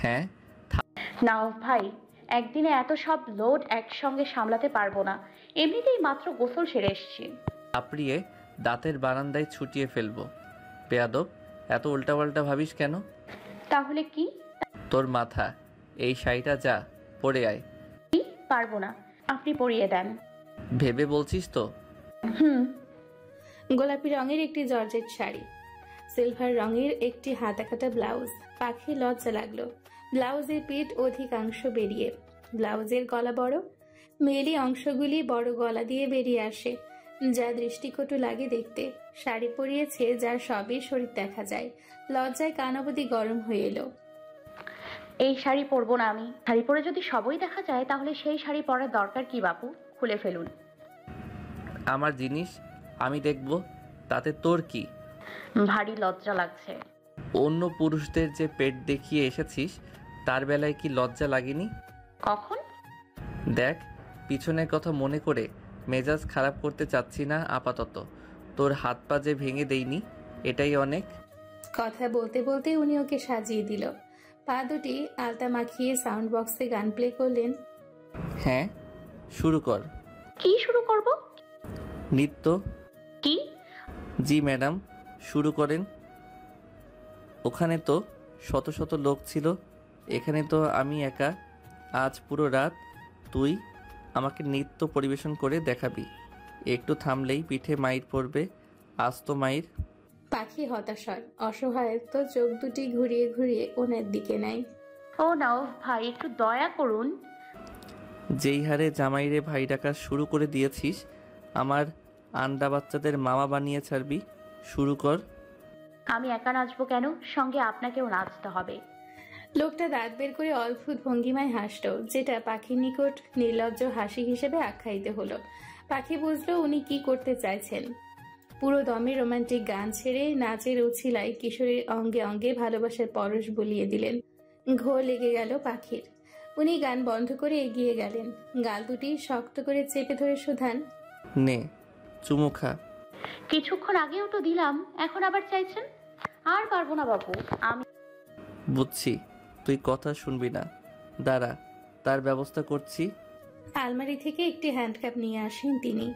হ্যাঁ। নাও ভাই, একদিনে এত সব লোড একসঙ্গে সামলাতে পারবো না। এমনিতেই মাত্র গোসল সেরে এসেছি। আপড়িয়ে দাঁতের বারান্দায় ছুটিয়ে ফেলবো। বেয়াদব, এত উল্টাপাল্টা ভাবিস কেন? তাহলে কি? তোর মাথা। এই শাড়িটা যা পরে আয়। পারবো না, আপনি পরিয়ে দেন। ভেবে বলছিস তো? গোলাপি রঙের একটি জর্জেট শাড়ি, সিলভার রঙের একটি হাতাকাটা ব্লাউজ। পাখি লজ্জা লাগলো। ব্লাউজের পিঠ অধিকাংশ বেরিয়ে, ব্লাউজের গলা বড়, মেয়েলি অংশগুলি বড় গলা দিয়ে বেরিয়ে আসে, যা দৃষ্টিকটু লাগে দেখতে। শাড়ি পরিয়েছে যার সবই শরীর দেখা যায়। লজ্জায় কান অবধি গরম হয়ে এলো। এই শাড়ি পরবো না আমি। শাড়ি পরে যদি সবই দেখা যায় তাহলে সেই শাড়ি পরার দরকার কি বাপু? খুলে ফেলুন। আমার জিনিস আমি দেখব, তাতে তোর কি? ভারী লজ্জা লাগছে। অন্য পুরুষদের যে পেট দেখিয়ে এসেছিস তার বেলায় কি লজ্জা লাগেনি? কখন? দেখ, পিছনের কথা মনে করে মেজাজ খারাপ করতে চাচ্ছি না আপাতত। তোর হাত পা যে ভেঙে দেইনি, এটাই অনেক। কথা বলতে বলতে উনি ওকে সাজিয়ে দিল। পা দুটি আলতা মাখিয়ে সাউন্ড বক্সে গান প্লে করলেন। হ্যাঁ, শুরু কর। কি শুরু করব? নৃত্য। কি? জি ম্যাডাম, শুরু করেন। ওখানে তো শত শত লোক ছিল, এখানে তো আমি একা। আজ পুরো রাত তুই আমাকে নৃত্য পরিবেশন করে দেখাবি। একটু থামলেই পিঠে মাইর পড়বে। আজ তো মাইর। পাখি হতাশ হয়, অসহায় তো চোখ দুটি ঘুরিয়ে ঘুরিয়ে ওনার দিকে নেয়। ও নাও ভাই, একটু দয়া করুন। যেই হারে জামাইরে ভাই ডাকা শুরু করে দিয়েছিস, আমার আন্ডা বাচ্চাদের মামা বানিয়ে ছাড়বি। শুরু কর। আমি একা নাচবো কেন? সঙ্গে আপনাকেও নাচতে হবে। লোকটা দাঁত বের করে অদ্ভুত ভঙ্গিমায় হাসল, যেটা পাখির নিকট নির্লজ্জ হাসি হিসেবে আখ্যায়িত হলো। পাখি বুঝলো উনি কি করতে চাইছেন। পুরো দমে রোমান্টিক গান ছেড়ে নাচের উছিলায় কিশোরীর অঙ্গে অঙ্গে ভালোবাসার পরশ বুলিয়ে দিলেন। ঘোর লেগে গেল পাখির। উনি গান বন্ধ করে এগিয়ে গেলেন। গাল দুটি শক্ত করে চেপে ধরে শুধান, নে চুমু খা। কিছুক্ষণ আগেও তো দিলাম, এখন আবার চাইছেন? আর পারবো না বাবু, আমি। বুঝছি, তুই কথা শুনবি না। দাঁড়া, তার ব্যবস্থা করছি। আলমারি থেকে একটি হ্যান্ডক্যাপ নিয়ে আসেন তিনি।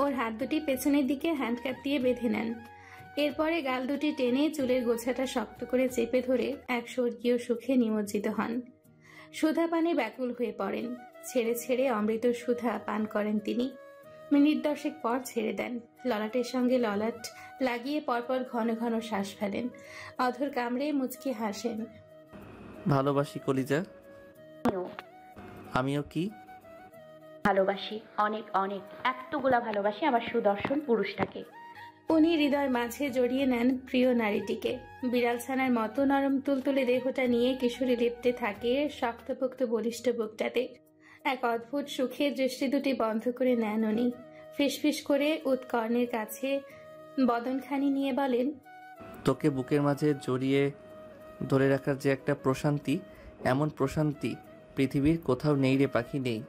ওর হাত দুটি পেছনের দিকে হ্যান্ডক্যাপ দিয়ে বেঁধে নেন। এরপরে গাল দুটি টেনে চুলের গোছাটা শক্ত করে চেপে ধরে এক স্বর্গীয় সুখে নিমজ্জিত হন। সুধা পানে ব্যাকুল হয়ে পড়েন। ছেড়ে ছেড়ে অমৃত সুধা পান করেন তিনি। মিনিট 10 পর ছেড়ে দেন। ললাটের সঙ্গে ললাট লাগিয়ে পরপর ঘন ঘন শ্বাস ফেলেন। অধর কামড়ে মুচকি হাসেন। ভালোবাসি কলিজা। আমিও কি ভালোবাসি, অনেক অনেক, এতগুলা ভালোবাসি আমার সুদর্শন পুরুষটাকে। উনি হৃদয়ের মাঝে জড়িয়ে নেন প্রিয় নারীটিকে। বিড়াল ছানার মতো নরম তুলতুলে দেহটা নিয়ে কিশোরী লিপ্তে থাকে শক্তপোক্ত বলিষ্ঠ বুকটাতে। এক অদ্ভুত সুখের দৃষ্টি দুটি বন্ধ করে নেন উনি। ফিসফিস করে উৎকর্ণের কাছে বদনখানি নিয়ে বলেন, তোকে বুকের মাঝে জড়িয়ে ধরে রাখার যে একটা প্রশান্তি, এমন প্রশান্তি পৃথিবীর কোথাও নেই রে পাখি, নেই।